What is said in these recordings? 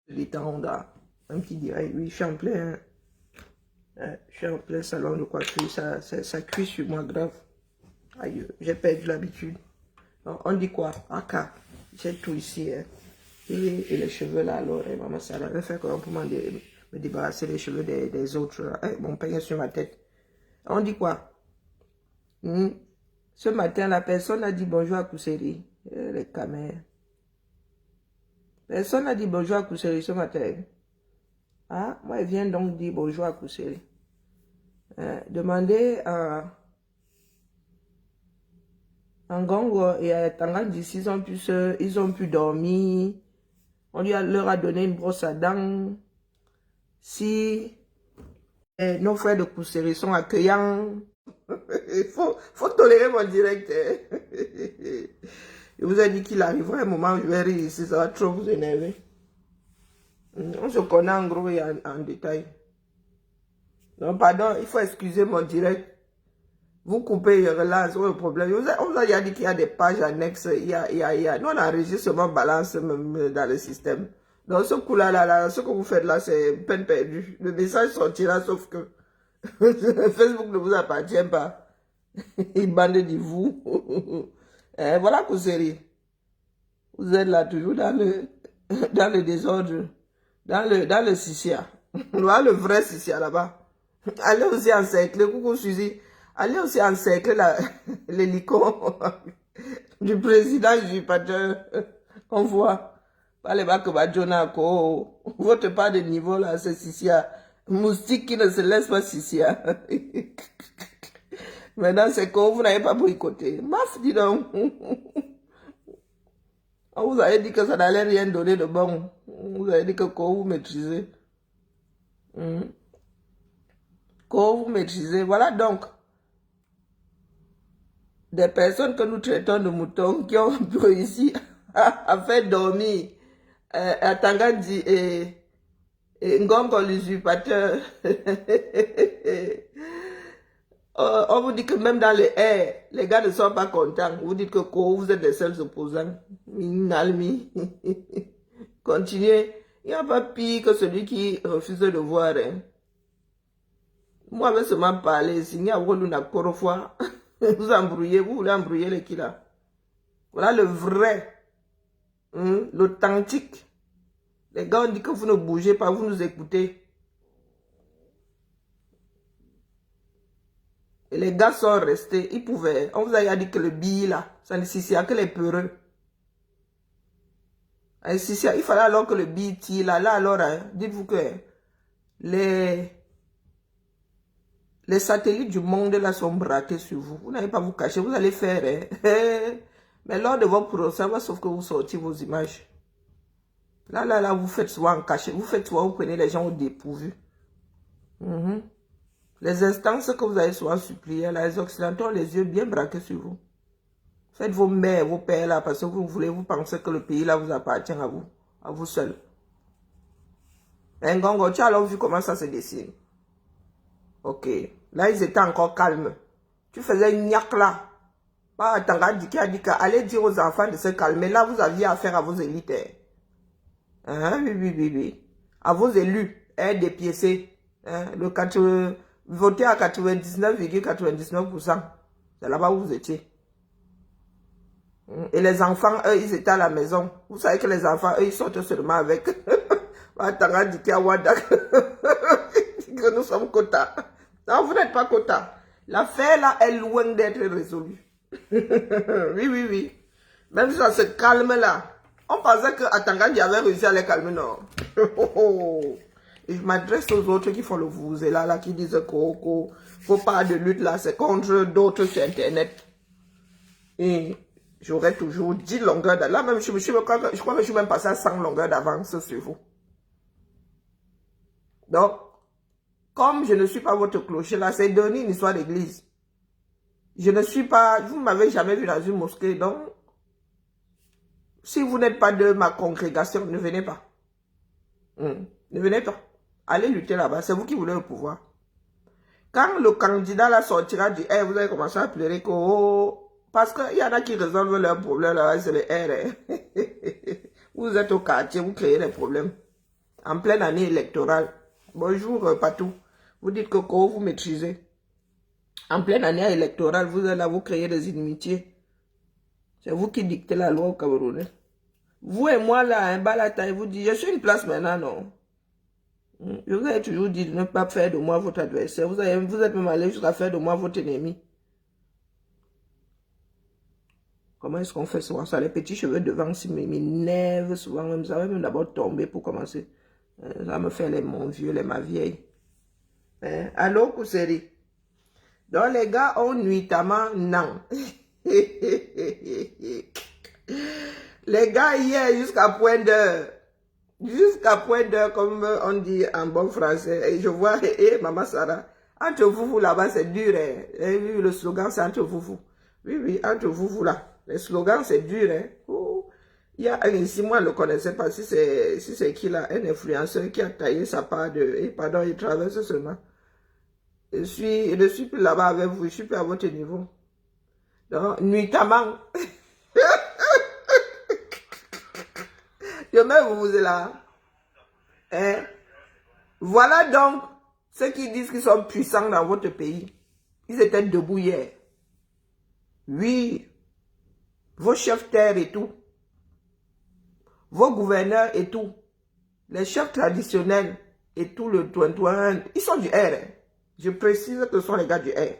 détendre. Même qui dirait, oui, je suis en plein salon de coiffure, ça cuit sur moi grave. Aïe, j'ai perdu l'habitude. On dit quoi? Aka, j'ai tout ici. Hein. Et les cheveux là, alors, maman, ça va faire comment pour me débarrasser des cheveux des autres. Mon peigne sur ma tête. On dit quoi? Ce matin, la personne a dit bonjour à Kousseri. Les caméras. Personne n'a dit bonjour à Kousseri ce matin. Ah, moi, elle vient donc dire bonjour à Kousseri. Demandez à Ngongo et à Tangandi s'ils ont pu dormir. On leur a donné une brosse à dents. Si nos frères de Kousseri sont accueillants. Il faut tolérer mon direct. Hein. Je vous ai dit qu'il arrivera un moment où je vais rire ici, ça va trop vous énerver. On se connaît en gros et en détail. Non, pardon, il faut excuser mon direct. Vous coupez, je relance, c'est le problème. On vous a déjà dit qu'il y a des pages annexes, il y a. Nous, on enregistre seulement balance même dans le système. Donc, ce coup-là, ce que vous faites là, c'est peine perdue. Le message sortira, sauf que Facebook ne vous appartient pas. Il bande de vous. Voilà Kousseri. Vous êtes là toujours dans le désordre, dans le Sissia. Voilà le vrai Sissia là-bas. Allez aussi encercler, coucou Suzy. Allez aussi encercler l'hélicon du président usurpateur. On voit. Pas les bacs Badjonako. Votre pas de niveau là, c'est Sissia. Moustique qui ne se laisse pas Sissia. Maintenant, c'est que vous n'avez pas boycotté. Maf, dis donc. On vous avait dit que ça n'allait rien donner de bon. On vous avait dit que quand vous maîtrisez. Quand vous maîtrisez. Voilà donc. Des personnes que nous traitons de moutons qui ont réussi à faire dormir Tangandi et Ngongo l'usurpateur. On vous dit que même dans les airs, les gars ne sont pas contents. Vous dites que vous êtes les seuls opposants. Continuez. Il n'y a pas pire que celui qui refuse de voir. Hein. Moi, je vais seulement parler. S'il y a une fois, vous embrouillez, vous voulez embrouiller les qui là. Voilà le vrai, l'authentique. Les gars, on dit que vous ne bougez pas, vous nous écoutez. Et les gars sont restés, ils pouvaient. On vous a dit que le billet là, ça ne suffit que les peureux. Il fallait alors que le billet tire là. Là alors, hein, dites-vous que les satellites du monde là sont braqués sur vous. Vous n'allez pas vous cacher, vous allez faire. Hein. Mais lors de votre procès, sauf que vous sortez vos images. Là, vous faites souvent en cachet. Vous faites souvent, vous prenez les gens au dépourvu. Les instances que vous avez souvent suppliées, là, les Occidentaux ont les yeux bien braqués sur vous. Faites vos mères, vos pères là, parce que vous pensez que le pays là vous appartient à vous seul. Ngongo, tu as alors vu comment ça se dessine. Ok. Là, ils étaient encore calmes. Tu faisais une niaque là. Pas Tangandi qui a dit qu'allez dire aux enfants de se calmer. Là, vous aviez affaire à vos élites. Hein? Oui. À vos élus, dépiécés. Hein? Votez à 99,99%. C'est là-bas où vous étiez. Et les enfants, eux, ils étaient à la maison. Vous savez que les enfants, eux, ils sortent seulement avec. Tangandi qui a Wadak. Que nous sommes quotas. Non, vous n'êtes pas quota. L'affaire là est loin d'être résolue. Oui. Même si ça se calme là. On pensait que Tangandi avait réussi à les calmer, non. Et je m'adresse aux autres qui font le vous et là, qui disent qu'on parle de lutte là, c'est contre d'autres sur Internet. Et j'aurais toujours 10 longueurs d'avance. Là même, je crois que je suis même passé à 100 longueurs d'avance sur vous. Donc, comme je ne suis pas votre clocher là, c'est donner une histoire d'église. Je ne suis pas, vous ne m'avez jamais vu dans une mosquée, donc, si vous n'êtes pas de ma congrégation, ne venez pas. Ne venez pas. Allez lutter là-bas, c'est vous qui voulez le pouvoir. Quand le candidat là sortira du R, vous allez commencer à pleurer que, parce qu'il y en a qui résolvent leurs problèmes là, c'est le R. Vous êtes au quartier, vous créez des problèmes. en pleine année électorale. Bonjour, Patou. Vous dites que quand vous maîtrisez. En pleine année électorale, vous allez vous créer des inimitiés. C'est vous qui dictez la loi au Cameroun. Vous et moi, là, un bas la taille, vous dites, je suis une place maintenant, non. Je vous ai toujours dit de ne pas faire de moi votre adversaire. Vous êtes même allé jusqu'à faire de moi votre ennemi. Comment est-ce qu'on fait souvent ça? Les petits cheveux devant m'énervent souvent. Même ça va même d'abord tomber pour commencer. Ça me fait mon vieux, ma vieille. Allô, Kousseri? Donc, les gars ont nuitamment non. Les gars, hier, jusqu'à point d'heure. Jusqu'à point d'heure, comme on dit en bon français. Et je vois, Maman Sarah, entre vous là-bas, c'est dur. Oui, le slogan, c'est entre vous. Oui, entre vous là. Le slogan, c'est dur. Oh. Il y a un ici, moi, je ne le connaissais pas. Si c'est qui là, un influenceur qui a taillé sa part de... pardon, il traverse seulement. Je ne suis plus là-bas avec vous, je suis plus à votre niveau. Donc, nuitamment. Demain, vous êtes là. Voilà donc ceux qui disent qu'ils sont puissants dans votre pays. Ils étaient debout hier. Oui, vos chefs terre et tout. Vos gouverneurs et tout. Les chefs traditionnels et tout le toin-toin. Ils sont du R. Je précise que ce sont les gars du R.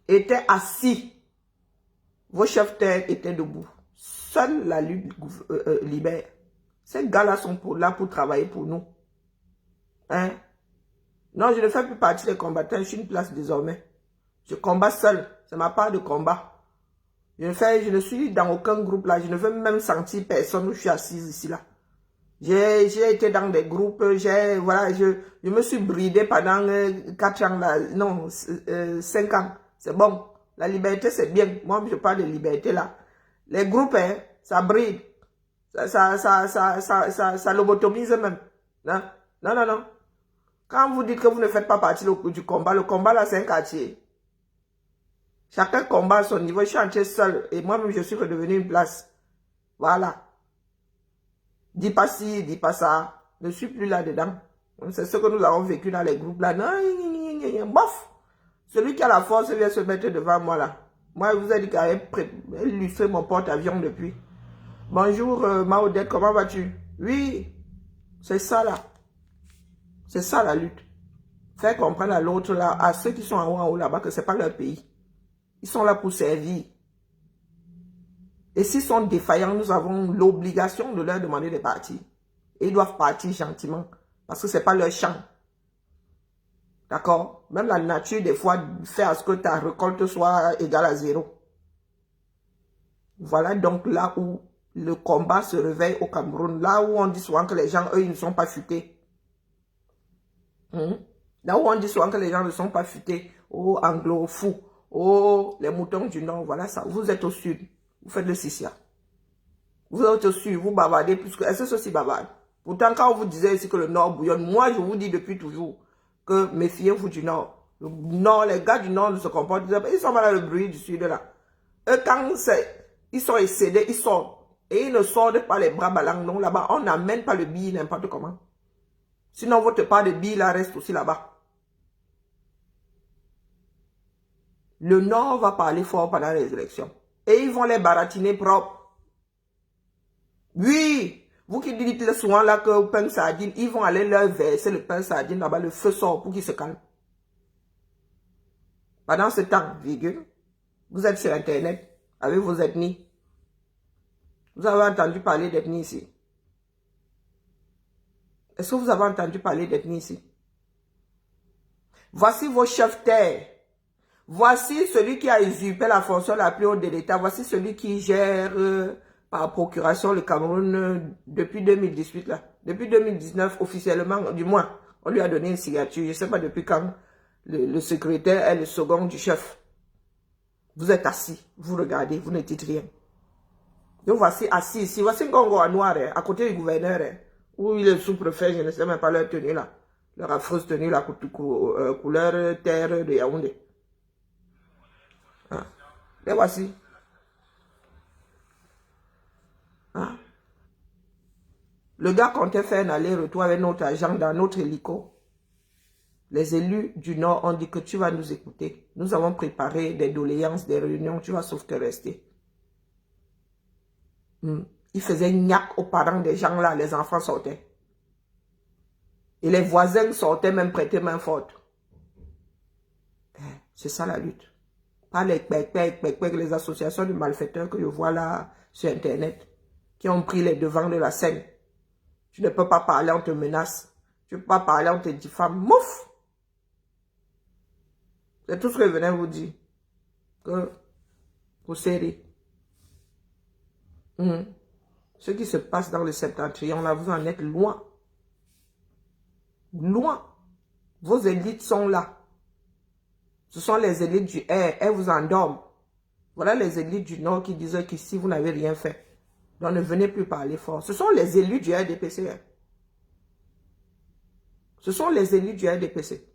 Étaient assis. Vos chefs terre étaient debout. Seule la lutte libère. Ces gars-là sont là pour travailler pour nous. Hein? Non, je ne fais plus partie des combattants. Je suis une place désormais. Je combats seul. C'est ma part de combat. Je ne suis dans aucun groupe là. Je ne veux même sentir personne où je suis assise ici là. J'ai été dans des groupes. Voilà, je me suis bridé pendant 4 ans là. Non, 5 ans. C'est bon. La liberté, c'est bien. Moi, je parle de liberté là. Les groupes, hein, ça bride. Ça lobotomise même. Non, non, non, non. Quand vous dites que vous ne faites pas partie du combat, le combat là, c'est un quartier. Chacun combat à son niveau. Je suis entré seul. Et moi-même, je suis redevenu une place. Voilà. Dis pas ci, dis pas ça. Je ne suis plus là-dedans. C'est ce que nous avons vécu dans les groupes là. Non, bof. Celui qui a la force vient se mettre devant moi là. Moi, je vous ai dit qu'il avait illustré mon porte-avions depuis. Bonjour, Maodette, comment vas-tu? Oui, c'est ça là. C'est ça la lutte. Faire comprendre à l'autre là, à ceux qui sont en haut là-bas, que ce n'est pas leur pays. Ils sont là pour servir. Et s'ils sont défaillants, nous avons l'obligation de leur demander de partir. Et ils doivent partir gentiment. Parce que ce n'est pas leur champ. D'accord? Même la nature, des fois, fait à ce que ta récolte soit égale à 0. Voilà donc là où le combat se réveille au Cameroun. Là où on dit souvent que les gens, eux, ils ne sont pas futés. Là où on dit souvent que les gens ne sont pas futés. Oh, anglo-fous. Oh, les moutons du Nord. Voilà ça. Vous êtes au sud. Vous faites le Sissia. Vous êtes au sud. Vous bavardez plus que... Est-ce que ceci bavarde? Pourtant, quand on vous disait ici que le Nord bouillonne, moi, je vous dis depuis toujours que méfiez-vous du Nord. Le Nord, les gars du Nord ne se comportent pas. Ils sont mal dans le bruit du Sud là. Eux, quand ils sont excédés, ils sortent. Et ils ne sortent pas les bras ballants. Non, là-bas, on n'amène pas le billet n'importe comment. Sinon, votre part de billet là reste aussi là-bas. Le Nord va parler fort pendant les élections. Et ils vont les baratiner propres. Oui. Vous qui dites souvent là que le pain sardine, ils vont aller leur verser le pain sardine là-bas, le feu sort pour qu'ils se calment. Pendant ce temps, virgule, vous êtes sur Internet avec vos ethnies. Vous avez entendu parler d'ethnie ici? Est-ce que vous avez entendu parler d'ethnie ici? Voici vos chefs terre. Voici celui qui a usurpé la fonction la plus haute de l'État. Voici celui qui gère par procuration le Cameroun depuis 2018. Là. Depuis 2019, officiellement, du moins, on lui a donné une signature. Je ne sais pas depuis quand le secrétaire est le second du chef. Vous êtes assis, vous regardez, vous ne dites rien. Donc voici assis ici. Voici Ngongo à noir, à côté du gouverneur. Où il est sous-préfet, je ne sais même pas leur tenue là. Leur affreuse tenue, la couleur terre de Yaoundé. Ah. Les voici. Ah. Le gars comptait faire un aller-retour avec notre agent dans notre hélico. Les élus du Nord ont dit que tu vas nous écouter. Nous avons préparé des doléances, des réunions, tu vas sauf te rester. Ils faisaient gnac aux parents des gens là, les enfants sortaient. Et les voisins sortaient même prêter main forte. C'est ça la lutte. Pas les associations de malfaiteurs que je vois là sur Internet, qui ont pris les devants de la scène. Tu ne peux pas parler, on te menace. Tu ne peux pas parler, on te diffame. Mouf! C'est tout ce que je venais vous dire. Que vous serrez. Ce qui se passe dans le septentrion, là, vous en êtes loin. Loin. Vos élites sont là. Ce sont les élites du air. Elles vous endorment. Voilà les élites du Nord qui disaient qu'ici, vous n'avez rien fait. Donc, ne venez plus parler fort. Ce sont les élus du RDPC. Ce sont les élus du RDPC.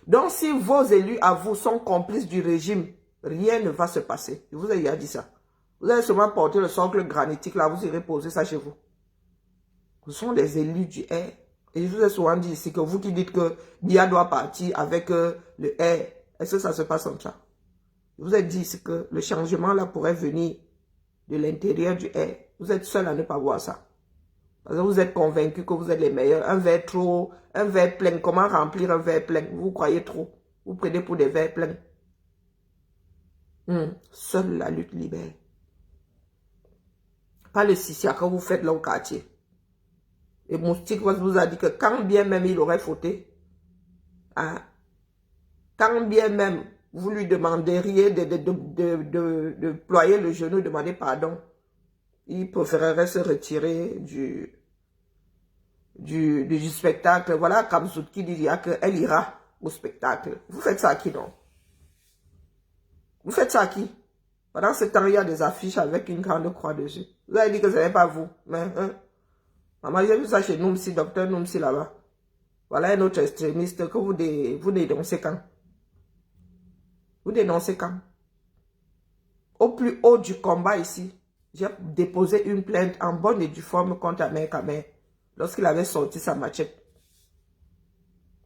Donc, si vos élus à vous sont complices du régime, rien ne va se passer. Je vous ai déjà dit ça. Vous allez seulement porter le socle granitique, là, vous irez poser ça chez vous. Ce sont les élus du R. Et je vous ai souvent dit ici que vous qui dites que Dia doit partir avec le R, est-ce que ça se passe comme ça? Je vous ai dit ici que le changement là pourrait venir de l'intérieur du R. Vous êtes seul à ne pas voir ça. Parce que vous êtes convaincu que vous êtes les meilleurs. Un verre trop, un verre plein. Comment remplir un verre plein? Vous croyez trop. Vous prenez pour des verres pleins. Seule la lutte libère. Pas le sissia que vous faites là au quartier. Et Moustique vous a dit que quand bien même il aurait fauté, hein, quand bien même vous lui demanderiez de ployer le genou, demander pardon, il préférerait se retirer du spectacle. Voilà Kamzout qui dit qu'elle ira au spectacle. Vous faites ça à qui, non? Vous faites ça à qui? Pendant ce temps, il y a des affiches avec une grande croix dessus. Vous avez dit que ce n'est pas vous. Mais, maman, j'ai vu ça chez Noumsi, docteur Noumsi là-bas. Voilà un autre extrémiste que vous dénoncez quand? Vous dénoncez quand? Au plus haut du combat ici, j'ai déposé une plainte en bonne et due forme contre Amer Kamer lorsqu'il avait sorti sa machette.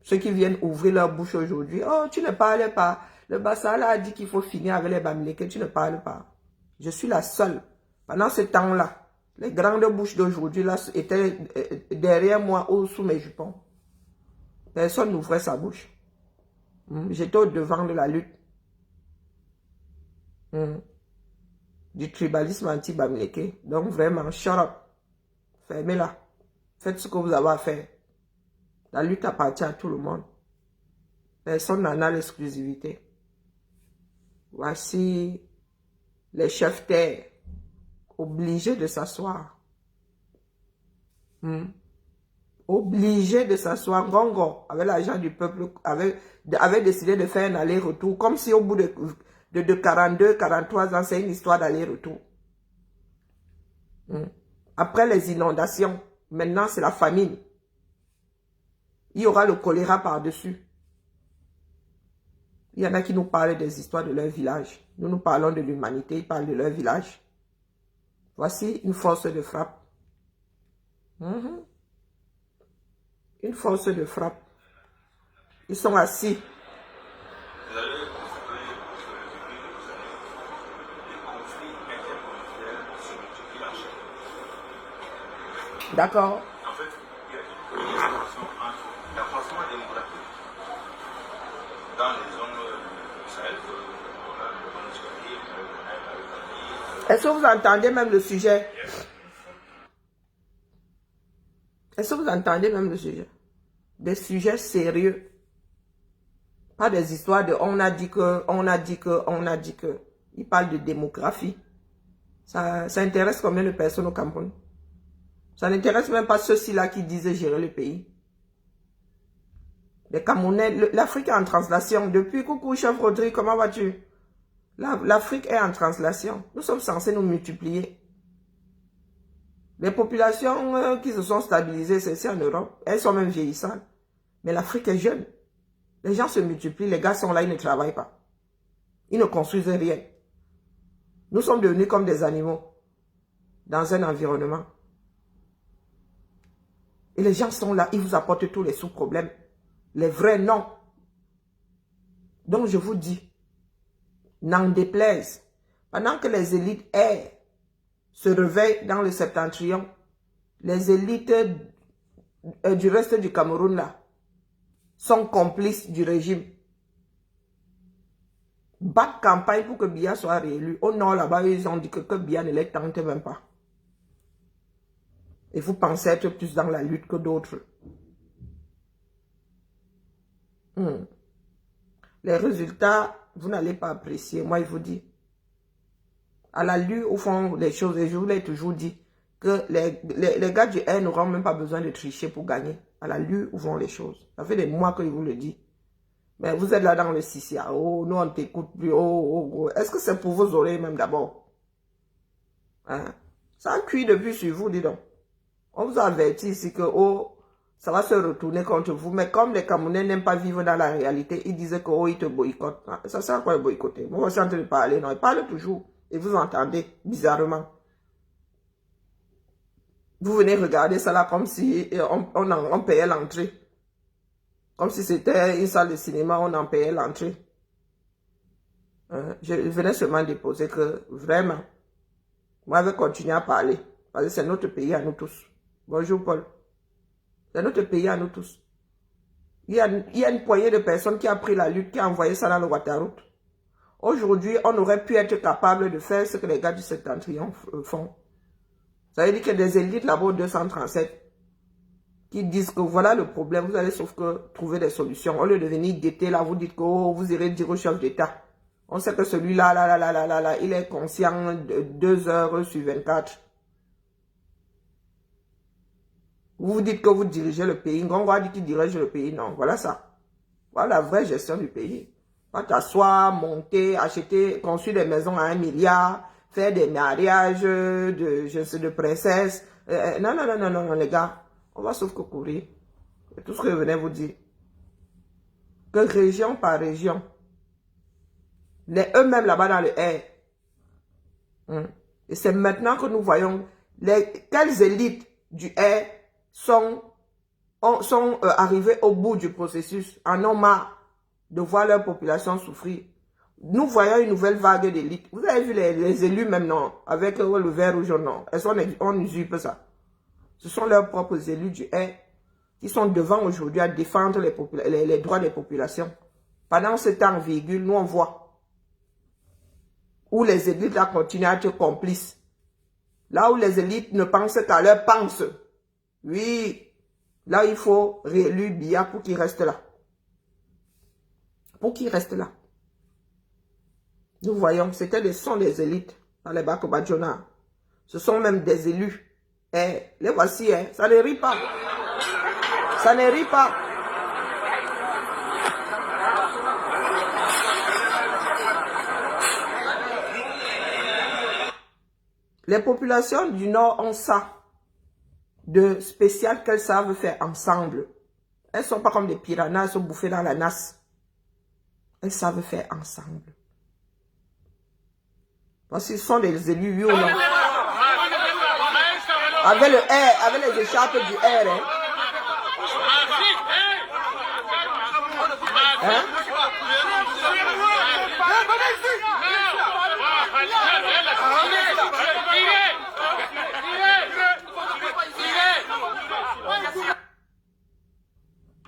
Ceux qui viennent ouvrir leur bouche aujourd'hui, oh, tu ne parles pas. Le Bassala a dit qu'il faut finir avec les Bamileke, tu ne parles pas. Je suis la seule. Pendant ce temps-là, les grandes bouches d'aujourd'hui là étaient derrière moi ou sous mes jupons. Personne n'ouvrait sa bouche. J'étais au devant de la lutte. Du tribalisme anti-Bamileke. Donc vraiment, shut up. Fermez-la. Faites ce que vous avez à faire. La lutte appartient à tout le monde. Personne n'en a l'exclusivité. Voici les chefs terre obligés de s'asseoir. Obligés de s'asseoir. Gongo, avec l'argent du peuple, avait décidé de faire un aller-retour. Comme si au bout de 42, 43 ans, c'est une histoire d'aller-retour. Après les inondations, maintenant c'est la famine. Il y aura le choléra par-dessus. Il y en a qui nous parlent des histoires de leur village. Nous parlons de l'humanité, ils parlent de leur village. Voici une force de frappe. Une force de frappe. Ils sont assis. D'accord. En fait, il y a une relation entre l'accroissement démographique dans les zones du Sahel, on a le monde historique, Est-ce que vous entendez même le sujet? Est-ce que vous entendez même le sujet? Des sujets sérieux. Pas des histoires de on a dit que, on a dit que, on a dit que. Il parle de démographie. Ça intéresse combien de personnes au Cameroun? Ça n'intéresse même pas ceux-ci là qui disaient gérer le pays. Les Camerounais, l'Afrique est en translation. Depuis, coucou chef Rodrigue, comment vas-tu? L'Afrique est en translation. Nous sommes censés nous multiplier. Les populations qui se sont stabilisées, c'est ici en Europe. Elles sont même vieillissantes. Mais l'Afrique est jeune. Les gens se multiplient. Les gars sont là, ils ne travaillent pas. Ils ne construisent rien. Nous sommes devenus comme des animaux dans un environnement. Et les gens sont là, ils vous apportent tous les sous-problèmes. Les vrais, non. Donc je vous dis, n'en déplaise. Pendant que les élites se réveillent dans le septentrion, les élites du reste du Cameroun là, sont complices du régime. Battent campagne pour que Biya soit réélu. Au nord là-bas, ils ont dit que Biya ne les tente même pas. Et vous pensez être plus dans la lutte que d'autres. Les résultats, vous n'allez pas apprécier. Moi, je vous dis. À la lutte, au fond, les choses, et je vous l'ai toujours dit, que les gars du R n'auront même pas besoin de tricher pour gagner. À la lutte, où vont les choses. Ça fait des mois que je vous le dis. Mais vous êtes là dans le CCA. Oh, nous, on t'écoute plus. Oh. Est-ce que c'est pour vos oreilles même d'abord? Hein? Ça cuit depuis sur vous, dis donc. On vous a averti ici que, oh, ça va se retourner contre vous. Mais comme les Camerounais n'aiment pas vivre dans la réalité, ils disaient que, oh, ils te boycottent. Ça sert à quoi de boycotter? Moi, je suis en train de parler. Non, ils parlent toujours. Et vous entendez, bizarrement. Vous venez regarder ça là comme si on payait l'entrée. Comme si c'était une salle de cinéma, on en payait l'entrée. Je venais seulement déposer que, vraiment, moi, je vais continuer à parler. Parce que c'est notre pays à nous tous. Bonjour, Paul. C'est notre pays à nous tous. Il y a une poignée de personnes qui a pris la lutte, qui a envoyé ça dans le Ouattaraout. Aujourd'hui, on aurait pu être capable de faire ce que les gars du Septentrion font. Ça veut dire qu'il y a des élites là-bas au 237 qui disent que voilà le problème, vous allez sauf que trouver des solutions. Au lieu de venir guetter là, vous dites que oh, vous irez dire au chef d'État. On sait que celui-là, là, il est conscient de 2 heures sur 24. Vous vous dites que vous dirigez le pays. Ngongwa dit qu'il dirige le pays. Non, voilà ça. Voilà la vraie gestion du pays. Pas t'asseoir, monter, acheter, construire des maisons à 1 milliard, faire des mariages de princesses. Non, les gars. On va sauf que courir. C'est tout ce que je venais vous dire. Que région par région, eux-mêmes là-bas dans le air. Et c'est maintenant que nous voyons quelles élites du air sont arrivées au bout du processus, en ont marre de voir leur population souffrir. Nous voyons une nouvelle vague d'élites. Vous avez vu les élus même, non, avec le vert rouge, non. On usurpe ça. Ce sont leurs propres élus du R qui sont devant aujourd'hui à défendre les droits des populations. Pendant ce temps, virgule, nous on voit où les élites là continuent à être complices. Là où les élites ne pensent qu'à leur pense. Oui, là il faut réélire Biya pour qu'il reste là. Pour qu'il reste là. Nous voyons, sont des élites dans les Bako Badjona. Ce sont même des élus. Les voici, ça ne rit pas. Ça ne rit pas. Les populations du Nord ont ça de spécial qu'elles savent faire ensemble. Elles ne sont pas comme des piranhas, elles sont bouffées dans la nasse. Elles savent faire ensemble. Parce qu'ils sont des élus, oui ou non? Avec le R, avec les écharpes du R. Hein?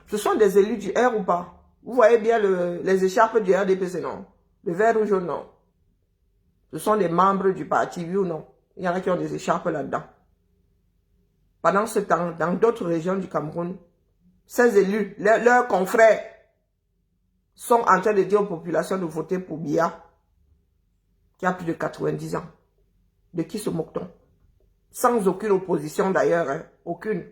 Ce sont des élus du R ou pas? Vous voyez bien les écharpes du RDPC, non? Le vert rouge, non? Ce sont des membres du parti, oui ou non? Il y en a qui ont des écharpes là-dedans. Pendant ce temps, dans d'autres régions du Cameroun, ces élus, leurs confrères, sont en train de dire aux populations de voter pour Biya, qui a plus de 90 ans. De qui se moque-t-on? Sans aucune opposition d'ailleurs, hein? Aucune.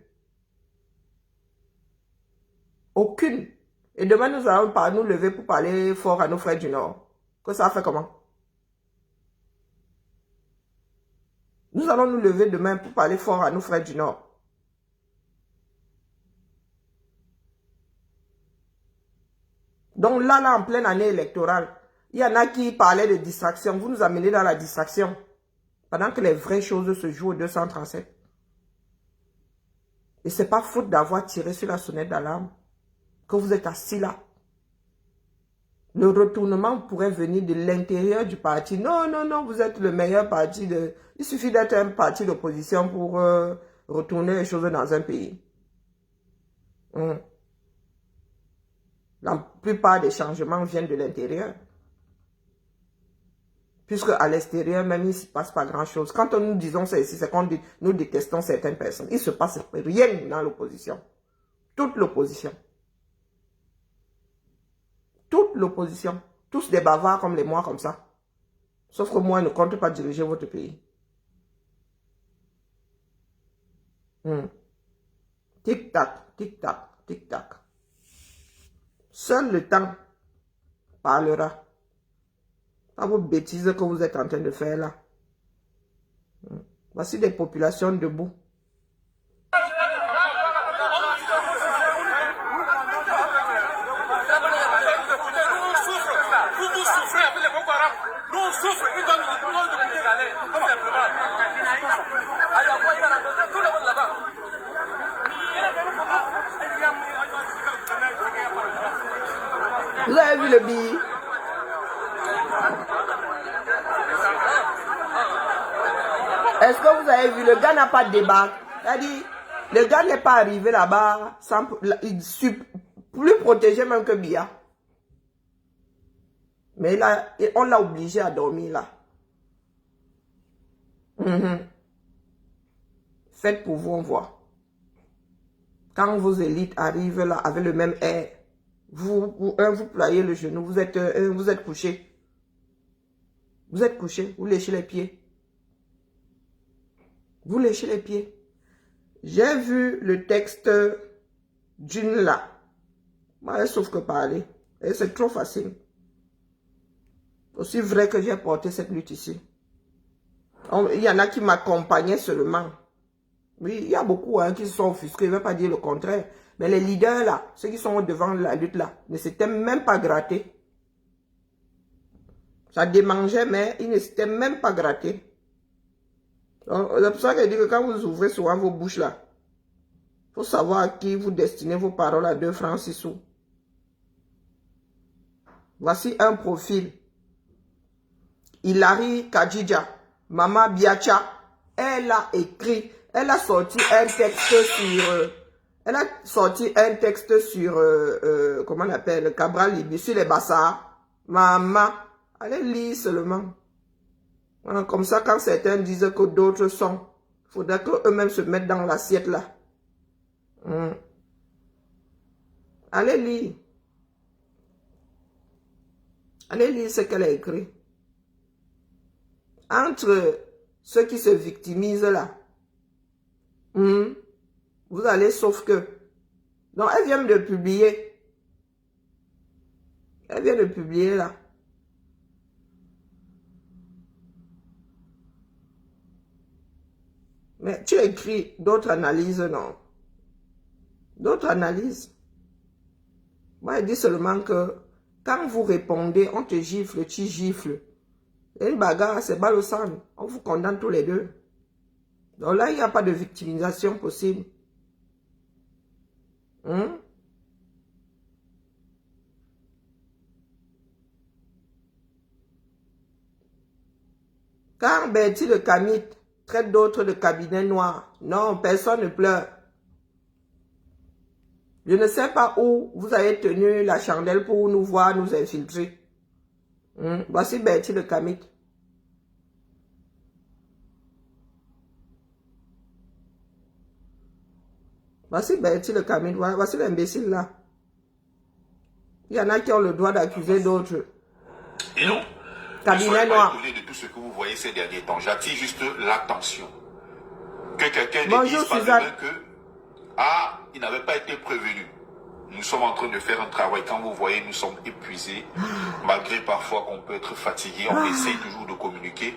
Aucune. Et demain, nous allons nous lever pour parler fort à nos frères du Nord. Que ça fait comment? Nous allons nous lever demain pour parler fort à nos frères du Nord. Donc là, en pleine année électorale, il y en a qui parlaient de distraction. Vous nous amenez dans la distraction. Pendant que les vraies choses se jouent au 237. Et ce n'est pas faute d'avoir tiré sur la sonnette d'alarme que vous êtes assis là. Le retournement pourrait venir de l'intérieur du parti. Non, non, non, vous êtes le meilleur parti. Il suffit d'être un parti d'opposition pour retourner les choses dans un pays. La plupart des changements viennent de l'intérieur. Puisque à l'extérieur, même, il ne se passe pas grand-chose. Quand nous disons ça ici, c'est quand nous détestons certaines personnes. Il ne se passe rien dans l'opposition. Toute l'opposition. Toute l'opposition. Tous des bavards comme les moi, comme ça. Sauf que moi, je ne compte pas diriger votre pays. Tic-tac, tic-tac, tic-tac. Seul le temps parlera. Pas vos bêtises que vous êtes en train de faire là. Voici des populations debout. Vous avez vu le billet? Est-ce que vous avez vu, le gars n'a pas de débat. C'est-à-dire, le gars n'est pas arrivé là-bas plus protégé même que Bia. Mais là, on l'a obligé à dormir là. Faites pour vous, on voit. Quand vos élites arrivent là avec le même air, vous ployez le genou, vous êtes couché. Vous êtes couché, vous léchez les pieds. Vous léchez les pieds. J'ai vu le texte d'une là. Moi, elle sauf que parler. Et c'est trop facile. Aussi vrai que j'ai porté cette lutte ici. Il y en a qui m'accompagnaient seulement. Oui, il y a beaucoup qui se sont offusqués, je ne vais pas dire le contraire. Mais les leaders là, ceux qui sont devant la lutte là, ne s'étaient même pas grattés. Ça démangeait, mais ils ne s'étaient même pas grattés. C'est pour ça que je dis que quand vous ouvrez souvent vos bouches là, il faut savoir à qui vous destinez vos paroles à 2 francs 6 sous. Voici un profil. Hilary Kajija, Mama Biacha, elle a écrit, elle a sorti un texte sur, comment on appelle, Cabral Libi, sur les bassards. Maman, allez lire seulement. Voilà, comme ça, quand certains disent que d'autres sont, il faudrait qu'eux-mêmes se mettent dans l'assiette là. Allez lire. Allez lire ce qu'elle a écrit. Entre ceux qui se victimisent là, vous allez sauf que. Donc, elle vient de publier. Elle vient de publier là. Mais tu écris d'autres analyses, non? D'autres analyses. Moi, je dis seulement que quand vous répondez, on te gifle, tu gifles. Et une bagarre, c'est balle au sang. On vous condamne tous les deux. Donc là, il n'y a pas de victimisation possible. Quand Bertie le Camit traite d'autres de cabinet noir, non, personne ne pleure. Je ne sais pas où vous avez tenu la chandelle pour nous voir, nous infiltrer. Voici Bertie le Camit. Voici Bertie le Camit. Voici l'imbécile là. Il y en a qui ont le droit d'accuser d'autres. Et non. Cabinet noir. De tout ce que vous voyez ces derniers temps. J'attire juste l'attention. Que quelqu'un ne Bonjour, dise pas Suzanne. demain que il n'avait pas été prévenu. Nous sommes en train de faire un travail. Quand vous voyez, nous sommes épuisés. Malgré parfois qu'on peut être fatigué, on essaye toujours de communiquer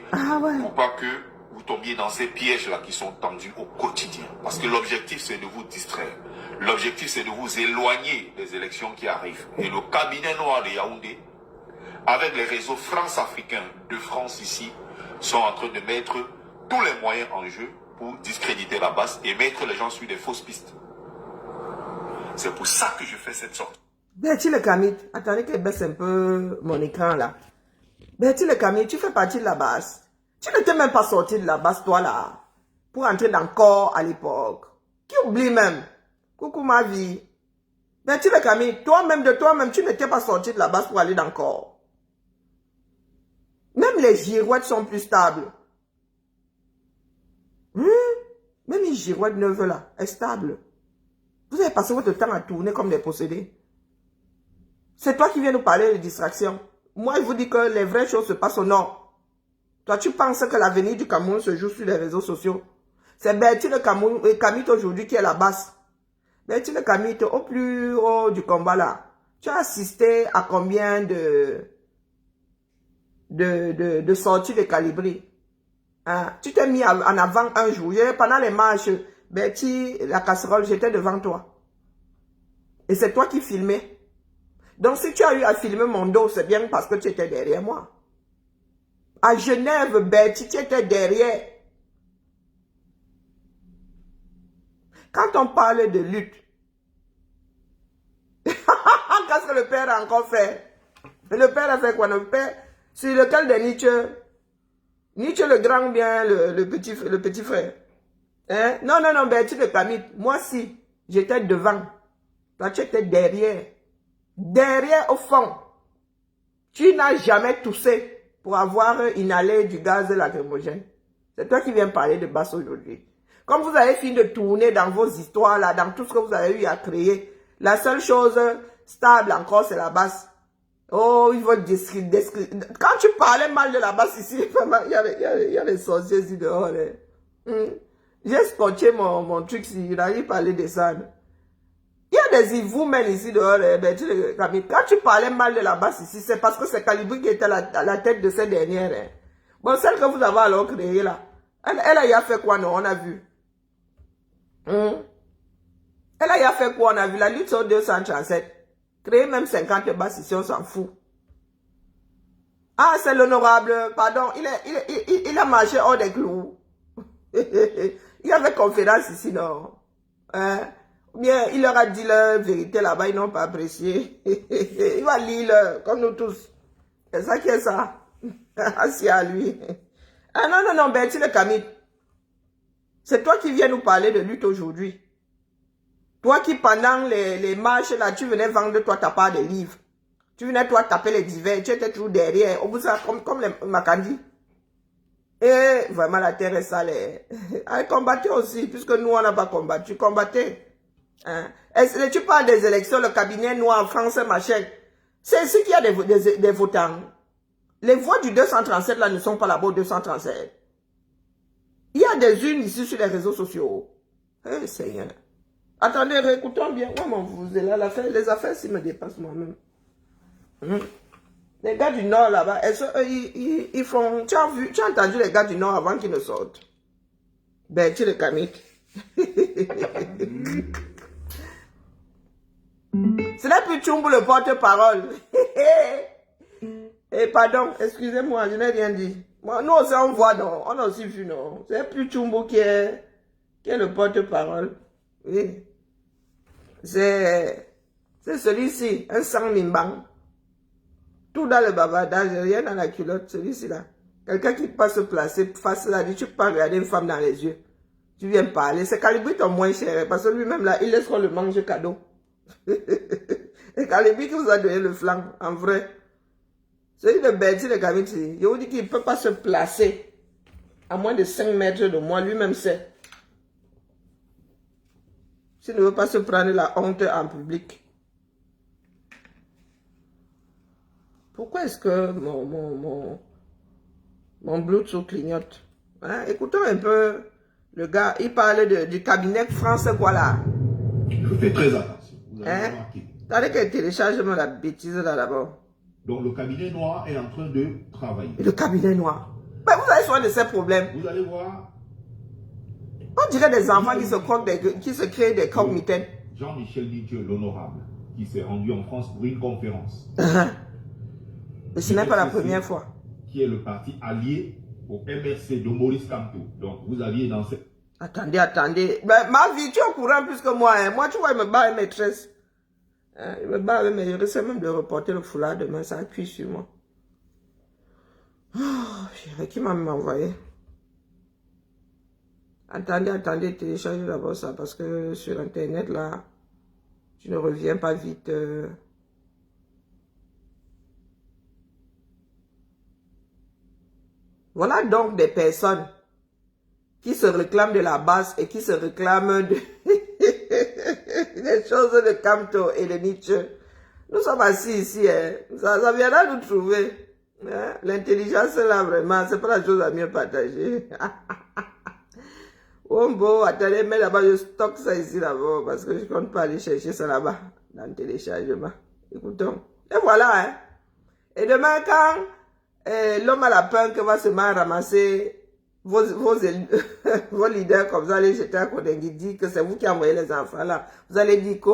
pour pas que vous tombiez dans ces pièges-là qui sont tendus au quotidien. Parce que l'objectif, c'est de vous distraire. L'objectif, c'est de vous éloigner des élections qui arrivent. Et le cabinet noir de Yaoundé, avec les réseaux France-Africains de France ici, sont en train de mettre tous les moyens en jeu pour discréditer la base et mettre les gens sur des fausses pistes. C'est pour ça que je fais cette sorte. Betty le Camille, attendez qu'elle baisse un peu mon écran là. Betty le Camille, tu fais partie de la base. Tu n'étais même pas sorti de la base, toi là, pour entrer dans le corps à l'époque. Qui oublie même? Coucou ma vie. Betty le Camille, toi-même de toi-même, tu n'étais pas sorti de la base pour aller dans le corps. Même les girouettes sont plus stables. Même une girouette neuve là, est stable. Vous avez passé votre temps à tourner comme des possédés. C'est toi qui viens nous parler de distraction. Moi, je vous dis que les vraies choses se passent au nord. Toi, tu penses que l'avenir du Cameroun se joue sur les réseaux sociaux. C'est Betty le Cameroun et Camille aujourd'hui qui est la base. Betty le Camille, au plus haut du combat là. Tu as assisté à combien de sorties de Calibri? Hein? Tu t'es mis en avant un jour. Pendant les marches, Betty, la casserole, j'étais devant toi. Et c'est toi qui filmais. Donc, si tu as eu à filmer mon dos, c'est bien parce que tu étais derrière moi. À Genève, Betty, tu étais derrière. Quand on parle de lutte, qu'est-ce que le père a encore fait? Le père a fait quoi? Le père, sur lequel de Nietzsche? Nietzsche le grand ou bien le petit frère? Hein? Non, non, non, Betty le Camille. Moi, si, j'étais devant. Toi, tu étais derrière. Derrière, au fond. Tu n'as jamais toussé pour avoir inhalé du gaz lacrymogène. C'est toi qui viens parler de basse aujourd'hui. Comme vous avez fini de tourner dans vos histoires, là, dans tout ce que vous avez eu à créer, la seule chose stable encore, c'est la basse. Oh, il faut décrire. Quand tu parlais mal de la basse ici, il y a les sorciers ici dehors. J'ai scotché mon truc ici, il a parlé de ça. Il y a des ivous-men ici dehors. Quand tu parlais mal de la basse ici, c'est parce que c'est Calibri qui était à la tête de ces dernières. Bon, celle que vous avez alors créée là, elle a fait quoi, non? On a vu. Elle a fait quoi? On a vu la lutte sur 237. Créer même 50 basses ici, on s'en fout. Ah, c'est l'honorable, pardon, il a marché hors des clous. Il y avait conférence ici, non? Hein? Bien, il leur a dit la vérité là-bas, ils n'ont pas apprécié. Il va lire, comme nous tous. C'est ça qui est ça. Assis à lui. Ah non, non, non, Betty le Camille. C'est toi qui viens nous parler de lutte aujourd'hui. Toi qui, pendant les marches, là, tu venais vendre, toi, ta part de livres. Tu venais, toi, taper les divers. Tu étais toujours derrière. Au bout de ça, comme les Makandi. Et vraiment, la terre est sale. Elle combattait aussi, puisque nous, on n'a pas combattu. Combattait. Hein? Tu parles des élections, le cabinet noir en France, machin. C'est ici qu'il y a des votants. Les voix du 237, là, ne sont pas là-bas au 237. Il y a des unes ici sur les réseaux sociaux. Eh, Seigneur. Attendez, réécoutons bien. Ouais, mon vous êtes là, les affaires, s'ils me dépassent moi-même. Les gars du Nord, là-bas, ils font... Tu as entendu les gars du Nord avant qu'ils ne sortent? Ben, tu le Camille. Ce n'est plus Tchumbo le porte-parole. Eh, pardon, excusez-moi, je n'ai rien dit. Moi, nous aussi, on voit, non. On a aussi vu, non. Ce n'est plus Tchumbo qui est le porte-parole. Oui. C'est celui-ci, un sang mimbang. Tout dans le bavardage, rien dans la culotte, celui-ci là. Quelqu'un qui peut se placer face là, dit, tu peux pas regarder une femme dans les yeux. Tu viens parler, c'est Calibri ton moins cher, parce que lui-même là, il laisse qu'on le mange cadeau. Et Calibri qui vous a donné le flanc, en vrai. Celui de Betty le Camille, je vous dis qu'il ne peut pas se placer à moins de 5 mètres de moi, lui-même sait. S'il ne veut pas se prendre la honte en public. Pourquoi est-ce que mon Bluetooth clignote? Hein? Écoutons un peu le gars, il parle du cabinet français, voilà. Je fais très attention. Vous avez remarqué. T'as qu'elle télécharge la bêtise là d'abord. Donc le cabinet noir est en train de travailler. Et le cabinet noir. Mais vous avez soin de ces problèmes. Vous allez voir. On dirait des enfants qui se créent des comités. Jean-Michel Nietzsche, l'honorable, qui s'est rendu en France pour une conférence. Et ce n'est pas la première fois. Qui est le parti allié au MRC de Maurice Kamto. Donc vous aviez dans cette... Attendez, attendez. Ben, ma vie, tu es au courant plus que moi. Hein. Moi, tu vois, il me bat avec maîtresse. Hein, il me bat avec mes... Je risque même de reporter le foulard demain. Ça appuie sur moi. Oh, qui m'a envoyé? Attendez, attendez, téléchargez d'abord ça. Parce que sur Internet, là, tu ne reviens pas vite. Voilà donc des personnes qui se réclament de la base et qui se réclament de des choses de Camto et de Nietzsche. Nous sommes assis ici, hein. Ça viendra nous trouver. Hein? L'intelligence, là, vraiment, c'est pas la chose à mieux partager. Oh bon, attendez, mais là-bas, je stocke ça ici d'abord parce que je compte pas aller chercher ça là-bas dans le téléchargement. Écoutons. Et voilà, hein. Et demain, quand l'homme à la punk va se mettre à ramasser vos leaders comme ça, allez jeter à côté, qui dit que c'est vous qui envoyez les enfants là. Vous allez dire que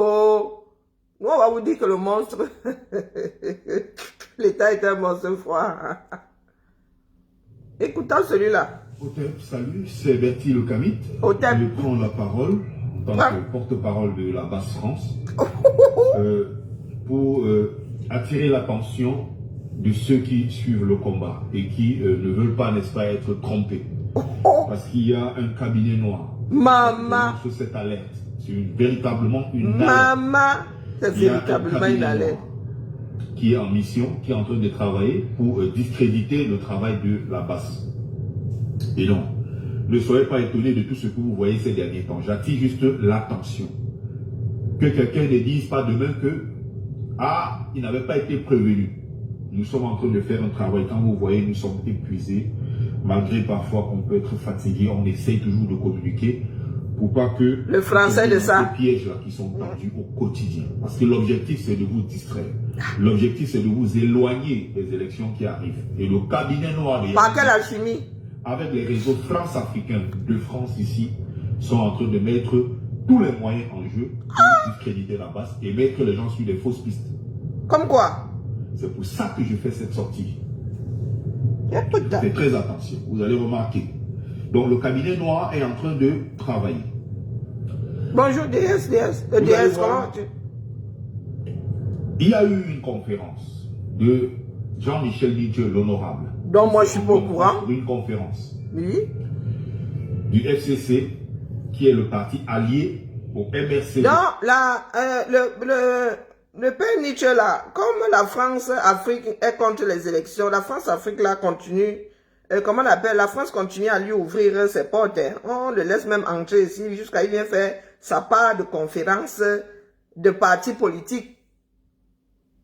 nous, on va vous dire que le monstre, l'État est un monstre froid. Écoutons celui-là. Otep, salut, c'est Bertie Le Camit. Otep. Je prends la parole en tant que porte-parole de la Basse France pour attirer l'attention de ceux qui suivent le combat et qui ne veulent pas, n'est-ce pas, être trompés. Parce qu'il y a un cabinet noir. Maman. Sur cette alerte. C'est véritablement une alerte. Maman. C'est véritablement une alerte. Qui est en mission, qui est en train de travailler pour discréditer le travail de la Basse. Et non, ne soyez pas étonnés de tout ce que vous voyez ces derniers temps. J'attire juste l'attention. Que quelqu'un ne dise pas demain que ah, il n'avait pas été prévenu. Nous sommes en train de faire un travail. Quand vous voyez, nous sommes épuisés. Malgré parfois qu'on peut être fatigué, on essaye toujours de communiquer pour pas que le français de ça, les pièges là qui sont tendus au quotidien. Parce que l'objectif, c'est de vous distraire. L'objectif, c'est de vous éloigner des élections qui arrivent. Et le cabinet noir par quelle alchimie? Avec les réseaux France-Africains de France ici, sont en train de mettre tous les moyens en jeu pour discréditer la base et mettre les gens sur des fausses pistes. Comme quoi? C'est pour ça que je fais cette sortie. Faites très attention, vous allez remarquer. Donc le cabinet noir est en train de travailler. Bonjour DS, comment tu... Il y a eu une conférence de Jean-Michel Nietzsche, l'honorable. Donc moi je suis pas au courant. Une conférence. Oui. Du FCC, qui est le parti allié au MRC. Non, là, le père Nietzsche là, comme la France-Afrique est contre les élections, la France-Afrique là continue, comment on appelle, la France continue à lui ouvrir ses portes. Hein. On le laisse même entrer ici jusqu'à il vient faire sa part de conférence de partis politiques.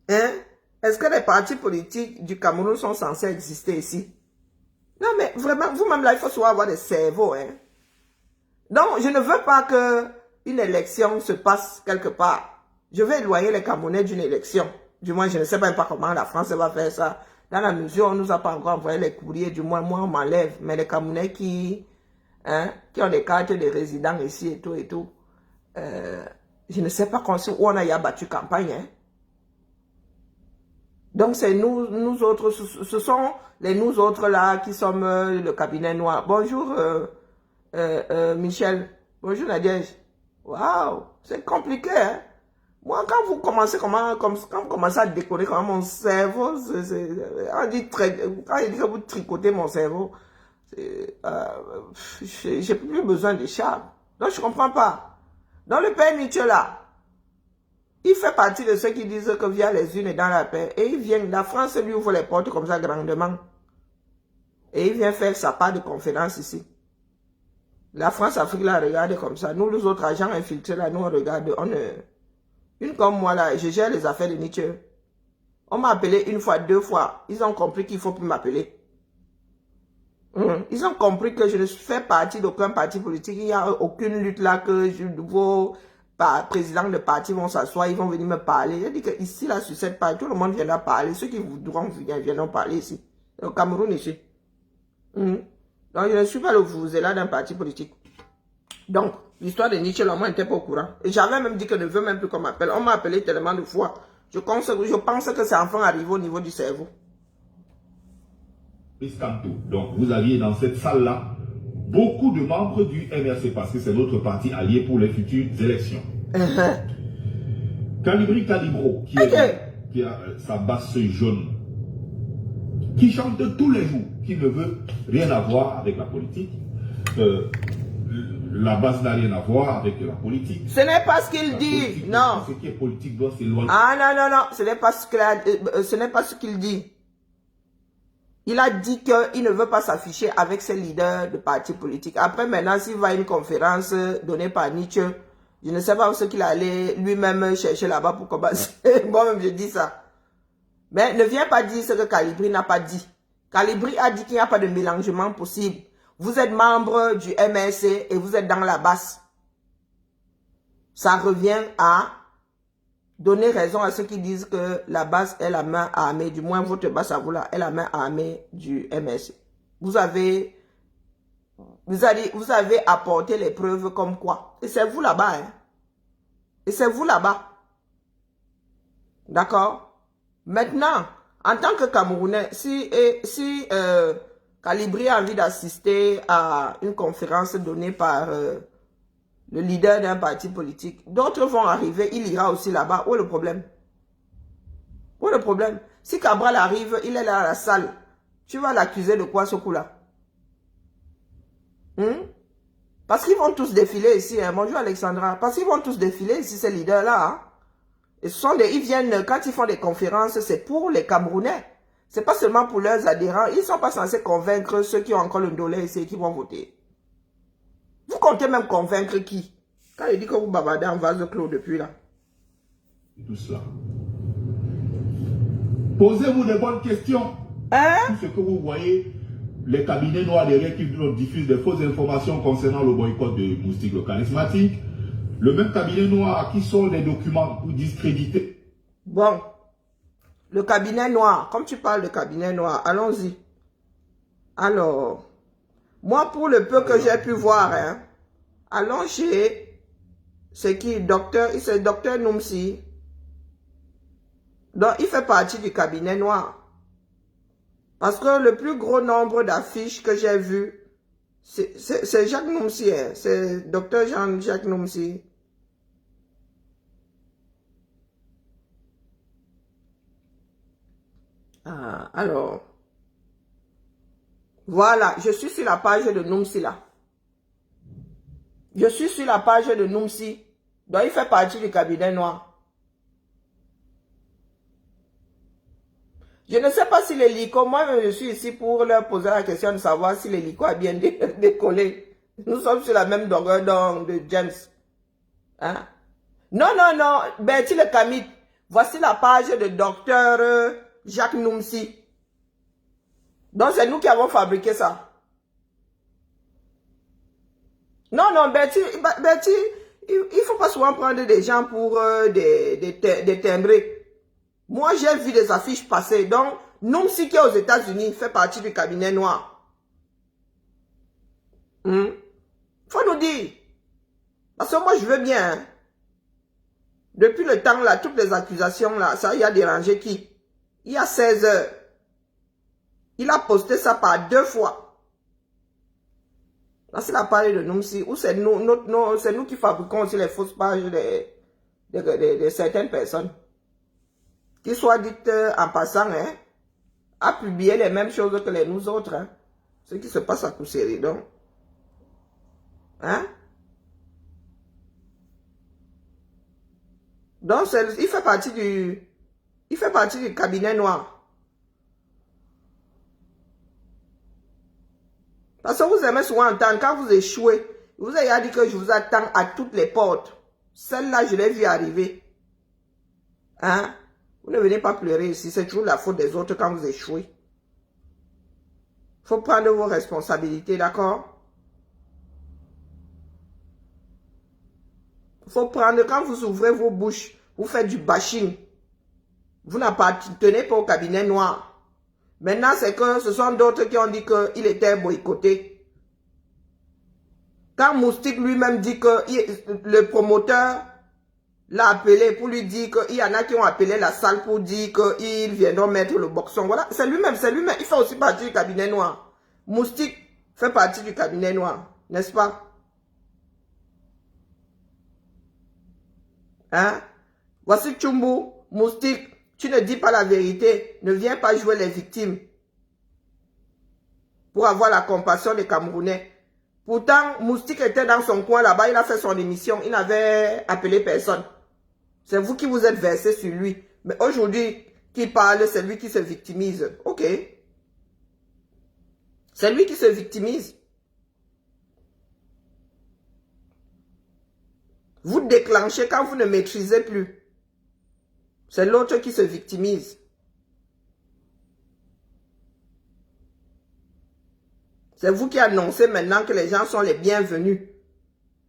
Hein? Est-ce que les partis politiques du Cameroun sont censés exister ici? Non mais vraiment, vous-même là, il faut souvent avoir des cerveaux. Hein? Donc, je ne veux pas que une élection se passe quelque part. Je vais éloigner les Camerounais d'une élection. Du moins, je ne sais même pas comment la France va faire ça. Dans la mesure où on ne nous a pas encore envoyé les courriers, du moins, moi, on m'enlève. Mais les Camerounais qui ont des cartes de résidents ici et tout, je ne sais pas où on a battu campagne. Hein. Donc, c'est nous autres, ce sont les nous autres là qui sommes le cabinet noir. Bonjour, Michel. Bonjour, Nadège. Waouh, c'est compliqué, hein. Moi, quand vous commencez, quand vous commencez à décorer comment mon cerveau, quand il dit que vous tricotez mon cerveau, j'ai plus besoin de charme. Donc, je comprends pas. Dans le père Nietzsche là, il fait partie de ceux qui disent que via les unes et dans la paix, et il vient, la France lui ouvre les portes comme ça grandement. Et il vient faire sa part de conférence ici. La France-Afrique là, regarde comme ça. Nous, les autres agents infiltrés là, nous on regarde, une comme moi là, je gère les affaires de Nietzsche. On m'a appelé une fois, deux fois. Ils ont compris qu'il ne faut plus m'appeler. Ils ont compris que je ne fais partie d'aucun parti politique. Il n'y a aucune lutte là que vos présidents de parti vont s'asseoir, ils vont venir me parler. J'ai dit que ici là, sur cette page, tout le monde viendra parler. Ceux qui voudront viendront parler ici. Au Cameroun ici. Donc je ne suis pas le vous-là d'un parti politique. Donc, l'histoire de Nietzsche, là, moi, n'était pas au courant. Et j'avais même dit que je ne veux même plus qu'on m'appelle. On m'a appelé tellement de fois. Je pense que c'est enfin arrivé au niveau du cerveau. Donc, vous aviez dans cette salle-là beaucoup de membres du MRC, parce que c'est notre parti allié pour les futures élections. Calibri Calibro, qui a sa basse jaune, qui chante tous les jours, qui ne veut rien avoir avec la politique. La base n'a rien à voir avec la politique. Ce n'est pas ce qu'il dit, non. Ce qui est politique doit s'éloigner. Ah non, non, non, ce n'est pas ce qu'il dit. Il a dit qu'il ne veut pas s'afficher avec ses leaders de partis politiques. Après, maintenant, s'il va à une conférence donnée par Nietzsche, je ne sais pas ce qu'il allait lui-même chercher là-bas pour commencer. Moi-même, je dis ça. Mais ne viens pas dire ce que Calibri n'a pas dit. Calibri a dit qu'il n'y a pas de mélangement possible. Vous êtes membre du MRC et vous êtes dans la basse. Ça revient à donner raison à ceux qui disent que la basse est la main armée, du moins votre basse à vous là, est la main armée du MRC. Vous avez apporté les preuves comme quoi. Et c'est vous là-bas. Hein? Et c'est vous là-bas. D'accord? Maintenant, en tant que Camerounais, si Calibri a envie d'assister à une conférence donnée par le leader d'un parti politique, d'autres vont arriver, il ira aussi là-bas. Où est le problème? Où est le problème? Si Cabral arrive, il est là à la salle, tu vas l'accuser de quoi ce coup-là? Parce qu'ils vont tous défiler ici. Hein? Bonjour Alexandra. Parce qu'ils vont tous défiler ici, ces leaders-là. Hein? Et ils viennent, quand ils font des conférences, c'est pour les Camerounais. C'est pas seulement pour leurs adhérents. Ils ne sont pas censés convaincre ceux qui ont encore le dollar ici et qui vont voter. Vous comptez même convaincre qui? Quand il dit que vous bavardez en vase clos depuis là. Tout cela. Posez-vous des bonnes questions. Hein? Tout ce que vous voyez, les cabinets noirs derrière qui diffusent des fausses informations concernant le boycott de Moustique le charismatique. Le même cabinet noir qui sort des documents pour discréditer. Bon. Le cabinet noir. Comme tu parles de cabinet noir, allons-y. Alors, moi, pour le peu que j'ai pu voir, hein, allons chez, c'est qui, c'est docteur Noumsi. Donc, il fait partie du cabinet noir. Parce que le plus gros nombre d'affiches que j'ai vues, c'est Jacques Noumsi, hein, c'est docteur Jean-Jacques Noumsi. Ah, alors, voilà, je suis sur la page de Noumsi là. Je suis sur la page de Noumsi. Donc, il fait partie du cabinet noir. Je ne sais pas si l'hélico, moi je suis ici pour leur poser la question de savoir si l'hélico a bien décollé. Nous sommes sur la même longueur de James. Hein? Non, non, non, Bertie le Camit. Voici la page de docteur Jacques Noumsi. Donc c'est nous qui avons fabriqué ça. Non, non, Bertie, il ne faut pas souvent prendre des gens pour des timbrés. Moi, j'ai vu des affiches passer. Donc, Noumsi qui est aux États-Unis fait partie du cabinet noir. Faut nous dire. Parce que moi, je veux bien. Hein. Depuis le temps, là, toutes les accusations, là, ça y a dérangé qui? Il y a 16 heures. Il a posté ça par 2 fois. Là, c'est la page de Noumsi. Ou c'est nous qui fabriquons aussi les fausses pages de certaines personnes. Qui soit dites en passant, hein, à publier les mêmes choses que nous autres. Hein, ce qui se passe à Kousséri, donc. Hein? Donc, il fait partie du cabinet noir. Parce que vous aimez souvent entendre, quand vous échouez, vous avez dit que je vous attends à toutes les portes. Celle-là, je l'ai vu arriver. Hein? Vous ne venez pas pleurer ici, c'est toujours la faute des autres quand vous échouez. Il faut prendre vos responsabilités, d'accord? Il faut prendre, quand vous ouvrez vos bouches, vous faites du bashing. Vous n'appartenez pas au cabinet noir. Maintenant, c'est que ce sont d'autres qui ont dit qu'il était boycotté. Quand Moustique lui-même dit que le promoteur l'a appelé pour lui dire qu'il y en a qui ont appelé la salle pour dire qu'ils viendront mettre le boxon. Voilà, c'est lui-même, il fait aussi partie du cabinet noir. Moustique, fait partie du cabinet noir, n'est-ce pas? Hein? Voici Tchumbu, Moustique, tu ne dis pas la vérité, ne viens pas jouer les victimes pour avoir la compassion des Camerounais. Pourtant, Moustique était dans son coin là-bas, il a fait son émission, il n'avait appelé personne. C'est vous qui vous êtes versé sur lui. Mais aujourd'hui, qui parle, c'est lui qui se victimise. Ok. C'est lui qui se victimise. Vous déclenchez quand vous ne maîtrisez plus. C'est l'autre qui se victimise. C'est vous qui annoncez maintenant que les gens sont les bienvenus.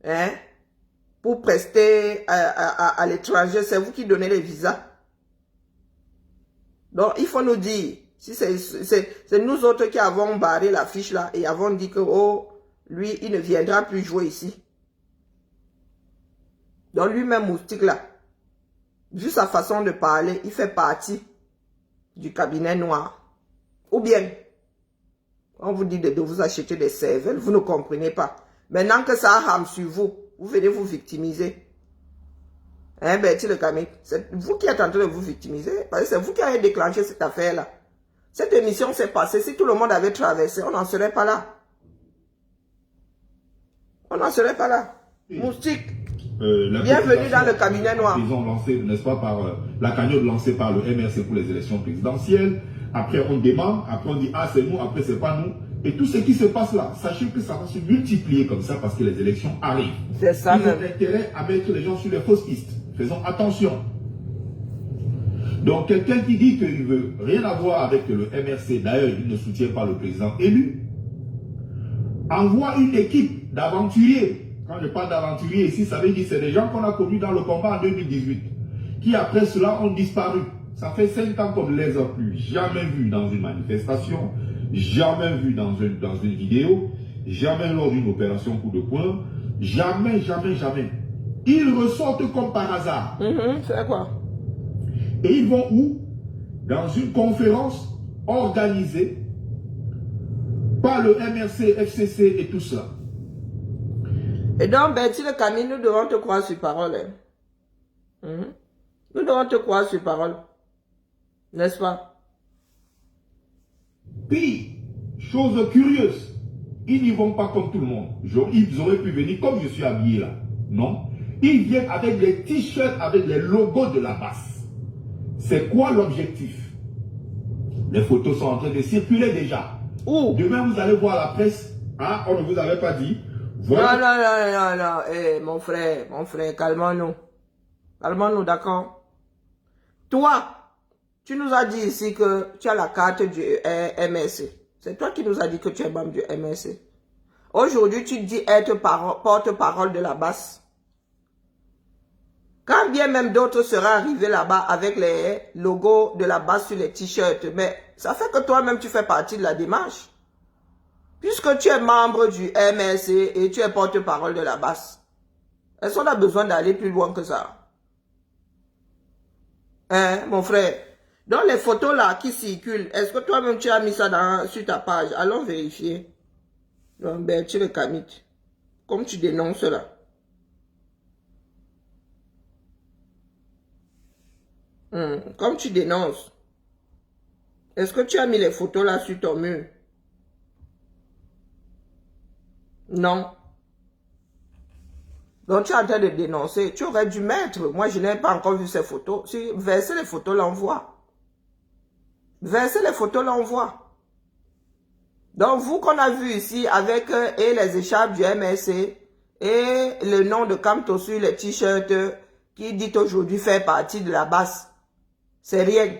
Hein? Pour prester à l'étranger, c'est vous qui donnez les visas. Donc, il faut nous dire, si c'est nous autres qui avons barré la fiche là et avons dit que, oh, lui, il ne viendra plus jouer ici. Donc, lui-même, Moustique là, vu sa façon de parler, il fait partie du cabinet noir. Ou bien, on vous dit de vous acheter des cervelles, vous ne comprenez pas. Maintenant que ça rame sur vous, vous venez vous victimiser. Hein, Bertie le Camille, c'est vous qui êtes en train de vous victimiser, parce que c'est vous qui avez déclenché cette affaire-là. Cette émission s'est passée, si tout le monde avait traversé, on n'en serait pas là. On n'en serait pas là. Oui. Moustique, bienvenue dans le cabinet noir. Ils ont lancé, n'est-ce pas, par la cagnotte lancée par le MRC pour les élections présidentielles. Après, on demande, après on dit, ah, c'est nous, après, c'est pas nous. Et tout ce qui se passe là, sachez que ça va se multiplier comme ça parce que les élections arrivent. C'est ça. Ils ont intérêt à mettre les gens sur les fausses pistes. Faisons attention. Donc, quelqu'un qui dit qu'il ne veut rien avoir avec le MRC, d'ailleurs, il ne soutient pas le président élu, envoie une équipe d'aventuriers. Quand je parle d'aventuriers ici, ça veut dire que c'est des gens qu'on a connus dans le combat en 2018, qui après cela ont disparu. Ça fait 5 ans qu'on ne les a plus jamais vus dans une manifestation, jamais vus dans une vidéo, jamais lors d'une opération coup de poing, jamais, jamais, jamais. Ils ressortent comme par hasard. C'est quoi? Et ils vont où? Dans une conférence organisée par le MRC, FCC et tout ça. Et donc, Bertie le Camille, nous devons te croire sur parole. Hein? Nous devons te croire sur parole. N'est-ce pas? Puis, chose curieuse, ils n'y vont pas comme tout le monde. Ils auraient pu venir comme je suis habillé là. Non. Ils viennent avec des t-shirts avec les logos de la base. C'est quoi l'objectif? Les photos sont en train de circuler déjà. Où? Demain, vous allez voir la presse. Ah, on ne vous avait pas dit. Voilà. Non. Eh, mon frère, calmons-nous. Calmons-nous, d'accord? Toi, tu nous as dit ici que tu as la carte du MRC. C'est toi qui nous as dit que tu es membre du MRC. Aujourd'hui, tu dis être porte-parole de la base. Quand bien même d'autres seraient arrivés là-bas avec les logos de la base sur les t-shirts, mais ça fait que toi-même tu fais partie de la démarche. Puisque tu es membre du MRC et tu es porte-parole de la base. Est-ce qu'on a besoin d'aller plus loin que ça? Hein, mon frère? Dans les photos là qui circulent, est-ce que toi-même tu as mis ça sur ta page? Allons vérifier. Donc, Bertie le Camille, comme tu dénonces là. Comme tu dénonces, est-ce que tu as mis les photos là sur ton mur? Non. Donc tu es en train de dénoncer. Tu aurais dû mettre. Moi, je n'ai pas encore vu ces photos. Si verser les photos, l'envoie. Verser les photos, l'envoie. Donc vous qu'on a vu ici avec et les écharpes du MRC et le nom de Camto sur les t-shirts qui dit aujourd'hui faire partie de la base. C'est rien.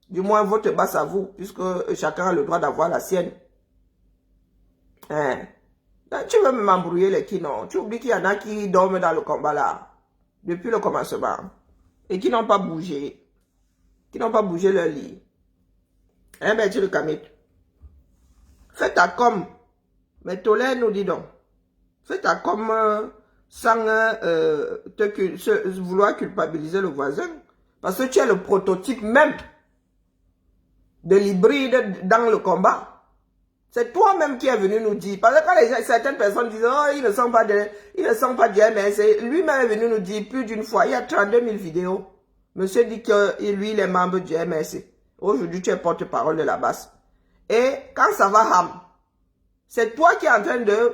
Du moins, votre base à vous, puisque chacun a le droit d'avoir la sienne. Hein? Tu veux m'embrouiller les qui non? Tu oublies qu'il y en a qui dorment dans le combat là, depuis le commencement, et qui n'ont pas bougé. Qui n'ont pas bougé leur lit. Hein, Bertie le Camille? Fais ta com. Mais Tolène nous dit donc. Fais ta com sans vouloir culpabiliser le voisin. Parce que tu es le prototype même de l'hybride dans le combat. C'est toi-même qui est venu nous dire. Parce que quand certaines personnes disent, oh, ils ne sont pas du MRC. Lui-même est venu nous dire plus d'une fois. Il y a 32 000 vidéos. Monsieur dit que lui, il est membre du MRC. Aujourd'hui, tu es porte-parole de la base. Et quand ça va ham, c'est toi qui es en train de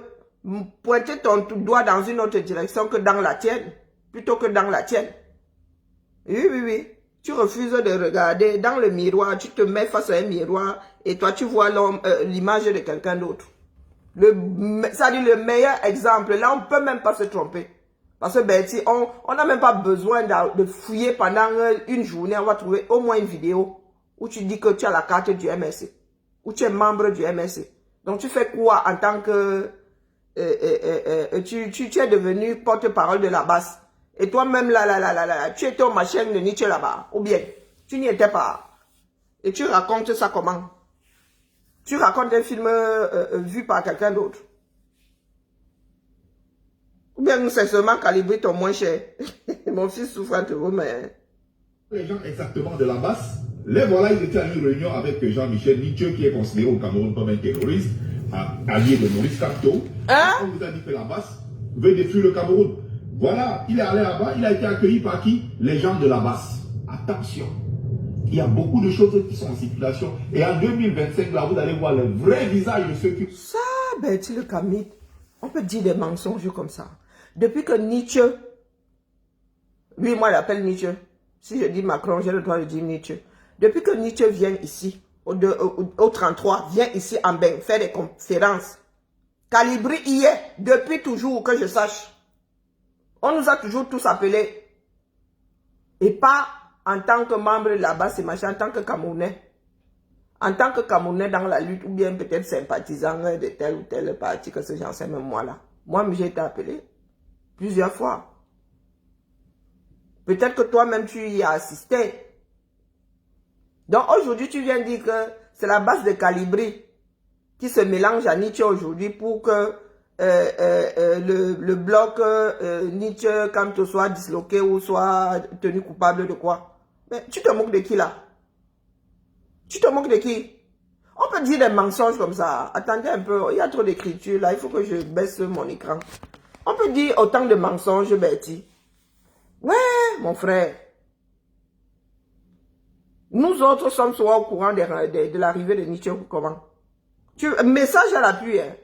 pointer ton doigt dans une autre direction que dans la tienne. Plutôt que dans la tienne. Oui, oui, oui. Tu refuses de regarder dans le miroir, tu te mets face à un miroir et toi tu vois l'image de quelqu'un d'autre. Ça dit le meilleur exemple, là on ne peut même pas se tromper. Parce que Betty, on n'a même pas besoin de fouiller pendant une journée, on va trouver au moins une vidéo où tu dis que tu as la carte du MRC, où tu es membre du MRC. Donc tu fais quoi en tant que... tu es devenu porte-parole de la base. Et toi-même, là, tu étais au machin de Nietzsche là-bas. Ou bien, tu n'y étais pas. Et tu racontes ça comment? Tu racontes un film vu par quelqu'un d'autre. Ou bien, c'est seulement calibré ton moins cher. Mon fils souffre entre vous, mais... Les gens exactement de la basse, les voilà, ils étaient à une réunion avec Jean-Michel Nietzsche, qui est considéré au Cameroun comme un terroriste, allié de Maurice Kamto. Hein? On vous a dit que la basse veut détruire le Cameroun. Voilà, il est allé là-bas, il a été accueilli par qui? Les gens de la basse. Attention, il y a beaucoup de choses qui sont en circulation. Et en 2025, là, vous allez voir le vrai visage de ceux qui... Ça, Betty le Camille, on peut dire des mensonges comme ça. Depuis que Nietzsche, lui, moi, il appelle Nietzsche. Si je dis Macron, j'ai le droit de dire Nietzsche. Depuis que Nietzsche vient ici, au 33, vient ici en Bain, faire des conférences. Calibri y est, depuis toujours que je sache. On nous a toujours tous appelés. Et pas en tant que membre de la base, machin, en tant que Camerounais. En tant que Camerounais dans la lutte, ou bien peut-être sympathisant de tel ou tel parti, que ce j'en sais même moi là. Moi, j'ai été appelé plusieurs fois. Peut-être que toi-même, tu y as assisté. Donc aujourd'hui, tu viens dire que c'est la base de Calibri qui se mélange à Nietzsche aujourd'hui pour que le bloc Nietzsche, quand tu sois disloqué ou soit tenu coupable de quoi? Mais tu te moques de qui là? Tu te moques de qui? On peut dire des mensonges comme ça. Attendez un peu, il y a trop d'écriture là, il faut que je baisse mon écran. On peut dire autant de mensonges, Betty. Ouais, mon frère. Nous autres sommes soit au courant de l'arrivée de Nietzsche ou comment? Message à l'appui, hein.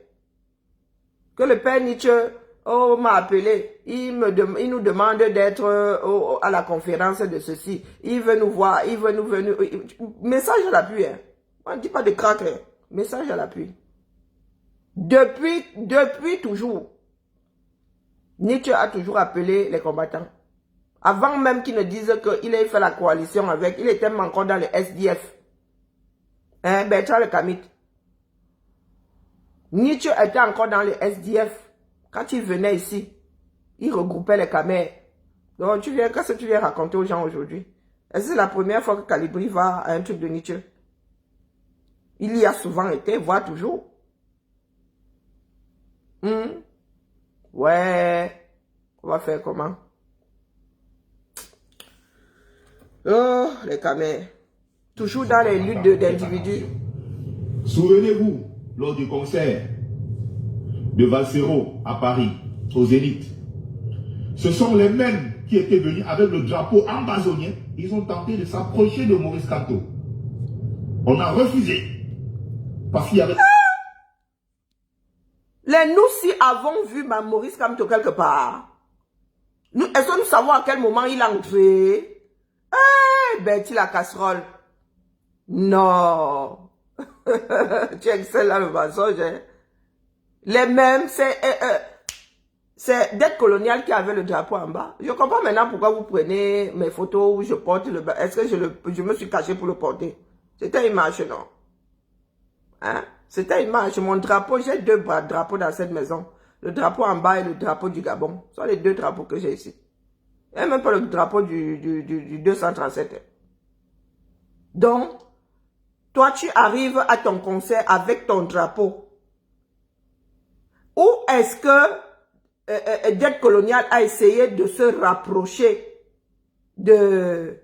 Que le père Nietzsche m'a appelé, il nous demande d'être à la conférence de ceci. Il veut nous voir, il veut nous venir. Message à l'appui. Hein. On ne dit pas de craque. Hein. Message à l'appui. Depuis toujours, Nietzsche a toujours appelé les combattants. Avant même qu'ils ne disent qu'il ait fait la coalition avec, il était encore dans le SDF. Hein, Bertrand le Camit. Nietzsche était encore dans le SDF. Quand il venait ici, il regroupait les Khmers. Donc, qu'est-ce que tu viens raconter aux gens aujourd'hui? Est-ce que c'est la première fois que Calibri va à un truc de Nietzsche? Il y a souvent été, voire toujours. Ouais. On va faire comment? Oh, les Khmers. Toujours dans les luttes d'individus. Souvenez-vous, lors du concert de Valsero à Paris, aux Zénith, ce sont les mêmes qui étaient venus avec le drapeau amazonien. Ils ont tenté de s'approcher de Maurice Kamto. On a refusé. Parce qu'il y avait... Nous, si avons vu Maurice Kamto quelque part, est-ce que nous savons à quel moment il a entré? Betty la casserole. Non. Tu excelles là le mensonge. Hein? Les mêmes, c'est Dette Coloniale qui avait le drapeau en bas. Je comprends maintenant pourquoi vous prenez mes photos où je porte le... Est-ce que je me suis caché pour le porter? C'était une image, non? Hein? C'était une image. Mon drapeau, j'ai deux drapeaux dans cette maison. Le drapeau en bas et le drapeau du Gabon. Ce sont les deux drapeaux que j'ai ici. Et même pas le drapeau du 237. Donc, toi, tu arrives à ton concert avec ton drapeau. Ou est-ce que Dette Coloniale a essayé de se rapprocher de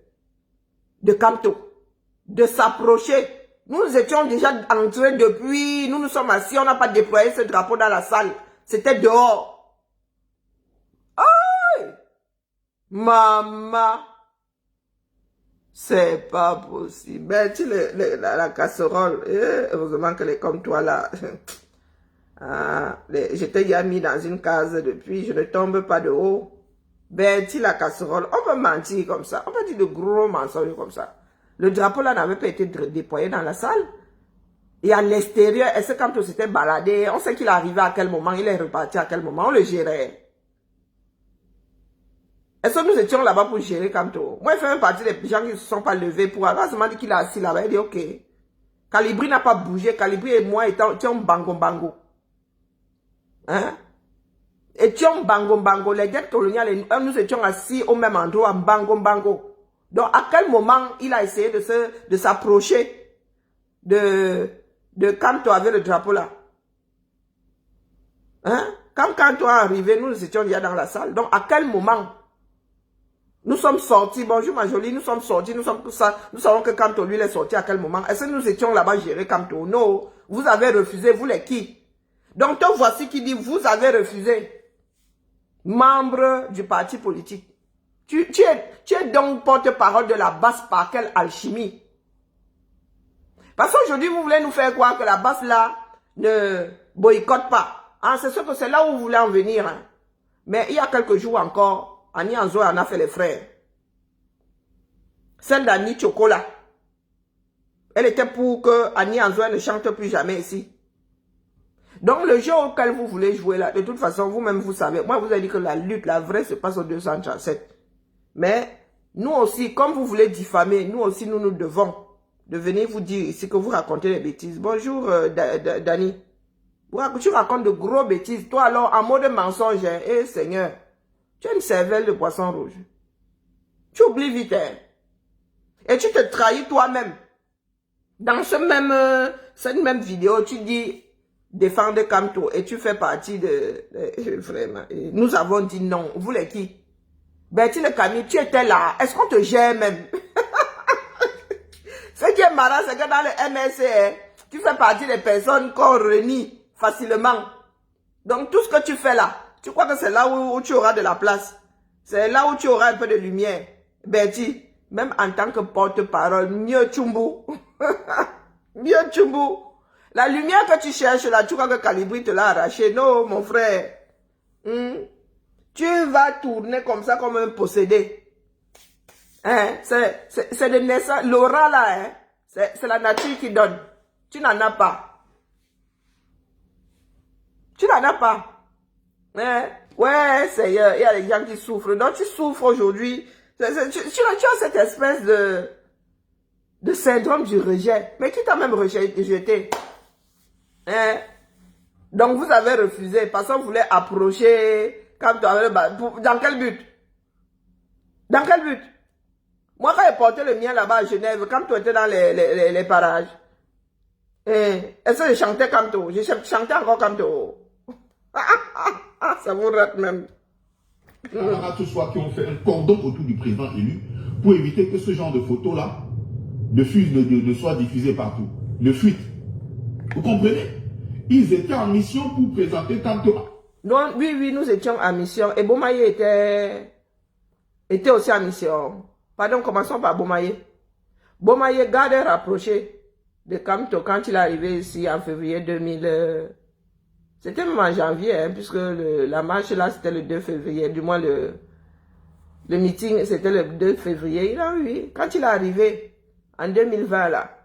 Kamto, de s'approcher Nous étions déjà entrés depuis, nous nous sommes assis, on n'a pas déployé ce drapeau dans la salle. C'était dehors. Aïe! Maman! C'est pas possible. Ben, tu la casserole, heureusement qu'elle est comme toi là. Ah, j'étais déjà mis dans une case depuis, je ne tombe pas de haut. Ben, tu la casserole, on peut mentir comme ça, on peut dire de gros mensonges comme ça. Le drapeau là n'avait pas été déployé dans la salle. Et à l'extérieur, est-ce que quand on s'était baladé, on sait qu'il est arrivé à quel moment, il est reparti à quel moment, on le gérait. Est-ce que nous étions là-bas pour gérer Kamto? Moi, il fait même partie des gens qui ne se sont pas levés pour avoir seulement dit qu'il est assis là-bas. Il dit ok. Calibri n'a pas bougé. Calibri et moi étions bango bango. Hein? Étions bango bango. Les dettes coloniales, nous étions assis au même endroit, bango bango. Donc, à quel moment il a essayé de s'approcher de Kamto avec le drapeau là? Hein? Quand Kamto est arrivé, nous étions déjà dans la salle. Donc, à quel moment? Nous sommes sortis, bonjour ma jolie, nous sommes sortis, nous savons que Kamto, lui, il est sorti à quel moment? Est-ce que nous étions là-bas gérer Kamto? Non, vous avez refusé, vous les qui? Donc, te voici qui dit, vous avez refusé. Membre du parti politique. Tu es donc porte-parole de la base par quelle alchimie? Parce qu'aujourd'hui, vous voulez nous faire croire que la base là ne boycotte pas. Hein, c'est sûr que c'est là où vous voulez en venir. Hein. Mais il y a quelques jours encore, Annie Anzo en a fait les frères. Celle d'Annie Chocolat. Elle était pour que Annie Anzo ne chante plus jamais ici. Donc le jeu auquel vous voulez jouer là, de toute façon, vous-même vous savez. Moi, vous avez dit que la lutte, la vraie, se passe au 237. Mais nous aussi, comme vous voulez diffamer, nous aussi, nous devons de venir vous dire ici que vous racontez des bêtises. Bonjour, Dani. Tu racontes de gros bêtises. Toi alors, en mode mensonge, eh Seigneur. Tu as une cervelle de poisson rouge. Tu oublies vite. Hein? Et tu te trahis toi-même. Dans cette même vidéo, tu dis défendre Kamto et tu fais partie de vraiment. Nous avons dit non. Vous les qui? Bertine Camille, tu étais là. Est-ce qu'on te gère même? Ce qui est marrant, c'est que dans le MSC, tu fais partie des personnes qu'on renie facilement. Donc tout ce que tu fais là, tu crois que c'est là où tu auras de la place. C'est là où tu auras un peu de lumière. Bertie, même en tant que porte-parole, mieux Tchumbu. Mieux Tchumbu. La lumière que tu cherches là, tu crois que Calibri te l'a arraché. Non, mon frère. Tu vas tourner comme ça, comme un possédé. Hein? C'est de naissance. L'aura là, hein? C'est la nature qui donne. Tu n'en as pas. Tu n'en as pas. Hein? Ouais, il y a des gens qui souffrent. Donc tu souffres aujourd'hui. Tu as cette espèce de syndrome du rejet. Mais qui t'a même rejeté? Hein? Donc vous avez refusé parce que vous voulez approcher Kamto. Dans quel but? Dans quel but? Moi quand j'ai porté le mien là-bas à Genève, Kamto était dans les parages. Est-ce que je chantais Kamto? Je chantais encore Kamto. Ça vous rate même. Camarades ce soir qui ont fait un cordon autour du président élu pour éviter que ce genre de photos-là ne soient diffusées partout. Ne fuite. Vous comprenez? Ils étaient en mission pour présenter Kamto. Donc, oui, nous étions en mission. Et Bomaye était aussi en mission. Pardon, commençons par Bomaye. Bomaye garde rapproché de Kamto quand il est arrivé ici en février 2000. C'était même en janvier, hein, puisque la marche là, c'était le 2 février. Du moins, le meeting, c'était le 2 février. Quand il est arrivé en 2020, là,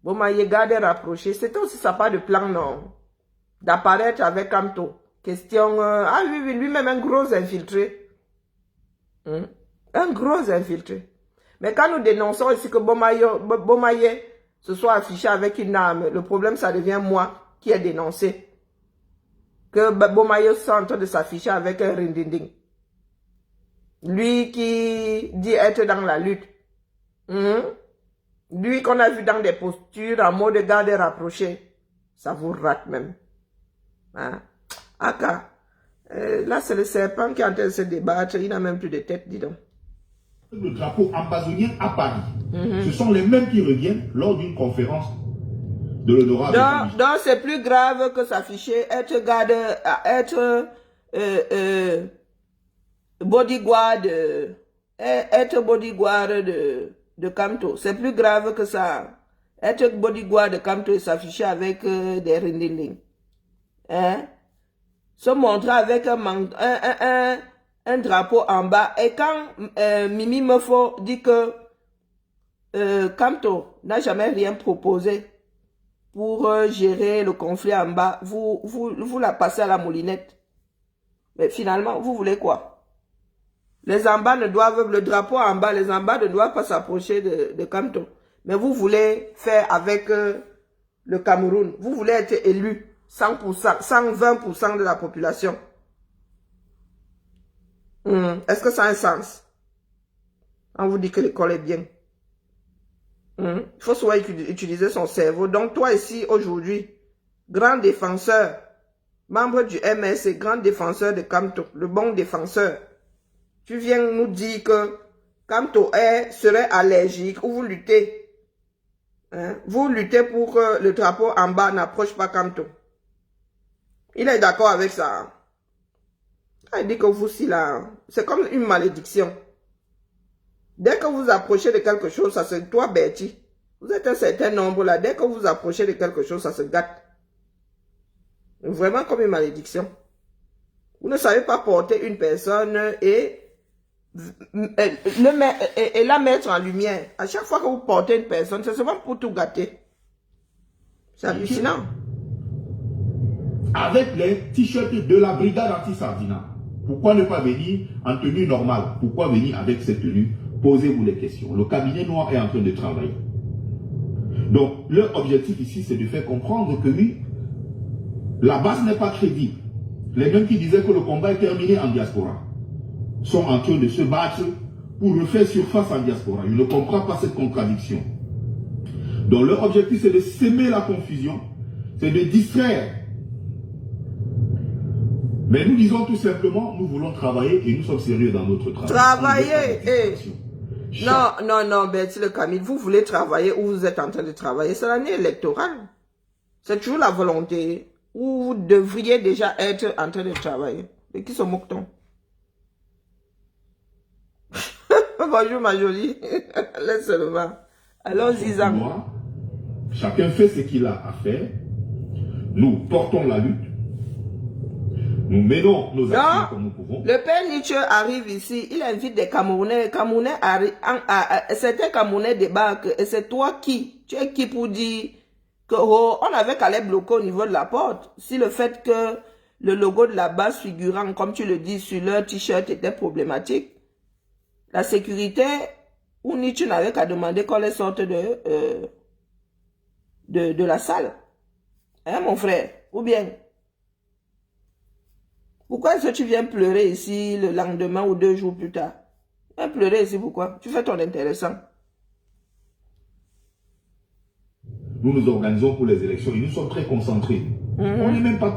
Bomaye garde rapproché. C'était aussi sa part de plan, non? D'apparaître avec Kamto. Question, oui, lui-même un gros infiltré. Un gros infiltré. Mais quand nous dénonçons ici que Bomaye se soit affiché avec une arme, le problème, ça devient moi qui ai dénoncé. Que Bomaye soit en train de s'afficher avec un rindinding. Lui qui dit être dans la lutte. Lui qu'on a vu dans des postures en mode garde rapproché. Ça vous rate même. Hein? Aka, là c'est le serpent qui est en train de se débattre. Il n'a même plus de tête, dis donc. Le drapeau ambazonien à Paris. Ce sont les mêmes qui reviennent lors d'une conférence de l'honorable. Donc c'est plus grave que s'afficher, être garde, être bodyguard, être bodyguard de Kamto. C'est plus grave que ça. Être bodyguard de Kamto et s'afficher avec des rindiling. Hein? Se montrer avec un drapeau en bas. Et quand Mimi Mefo dit que Kamto n'a jamais rien proposé pour gérer le conflit en bas, vous la passez à la moulinette. Mais finalement, vous voulez quoi? Les en bas ne doivent, le drapeau en bas, les en bas ne doivent pas s'approcher de Kamto. Mais vous voulez faire avec le Cameroun. Vous voulez être élu 100%, 120% de la population. Est-ce que ça a un sens? On vous dit que l'école est bien. Il faut souvent utiliser son cerveau. Donc toi ici, aujourd'hui, grand défenseur, membre du MSC, grand défenseur de Kamto, le bon défenseur, tu viens nous dire que Kamto serait allergique ou vous luttez. Vous luttez pour que le drapeau en bas n'approche pas Kamto. Il est d'accord avec ça. Il dit que vous, si là, c'est comme une malédiction. Dès que vous approchez de quelque chose, ça se... Toi, Betty, vous êtes un certain nombre là. Dès que vous approchez de quelque chose, ça se gâte. Vraiment comme une malédiction. Vous ne savez pas porter une personne et la mettre en lumière. À chaque fois que vous portez une personne, c'est seulement pour tout gâter. C'est hallucinant. Avec les t-shirts de la brigade anti-Sardina, pourquoi ne pas venir en tenue normale? Pourquoi venir avec cette tenue? Posez-vous les questions. Le cabinet noir est en train de travailler. Donc, leur objectif ici, c'est de faire comprendre que oui, la base n'est pas crédible. Les mêmes qui disaient que le combat est terminé en diaspora sont en train de se battre pour refaire surface en diaspora. Je ne comprends pas cette contradiction. Donc, leur objectif, c'est de s'aimer la confusion, c'est de distraire. Mais nous disons tout simplement, nous voulons travailler et nous sommes sérieux dans notre travail. Travailler, Non, Betty le Camille, vous voulez travailler ou vous êtes en train de travailler, c'est l'année électorale. C'est toujours la volonté où vous devriez déjà être en train de travailler. De qui se moque-t-on? Bonjour ma jolie, laisse seulement. Allons-y, Zang. Chacun fait ce qu'il a à faire. Nous portons la lutte. Nous menons nos actions comme nous pouvons. Le père Nietzsche arrive ici, il invite des Camerounais. Certains Camerounais débarquent. Et c'est toi qui? Tu es qui pour dire que on avait qu'à les bloquer au niveau de la porte? Si le fait que le logo de la base figurant, comme tu le dis, sur leur t-shirt était problématique, la sécurité, ou Nietzsche n'avait qu'à demander qu'on les sorte de la salle. Hein, mon frère? Ou bien? Pourquoi est-ce que tu viens pleurer ici le lendemain ou 2 jours plus tard? Tu viens pleurer ici pourquoi? Tu fais ton intéressant. Nous nous organisons pour les élections et nous sommes très concentrés. On n'est même pas,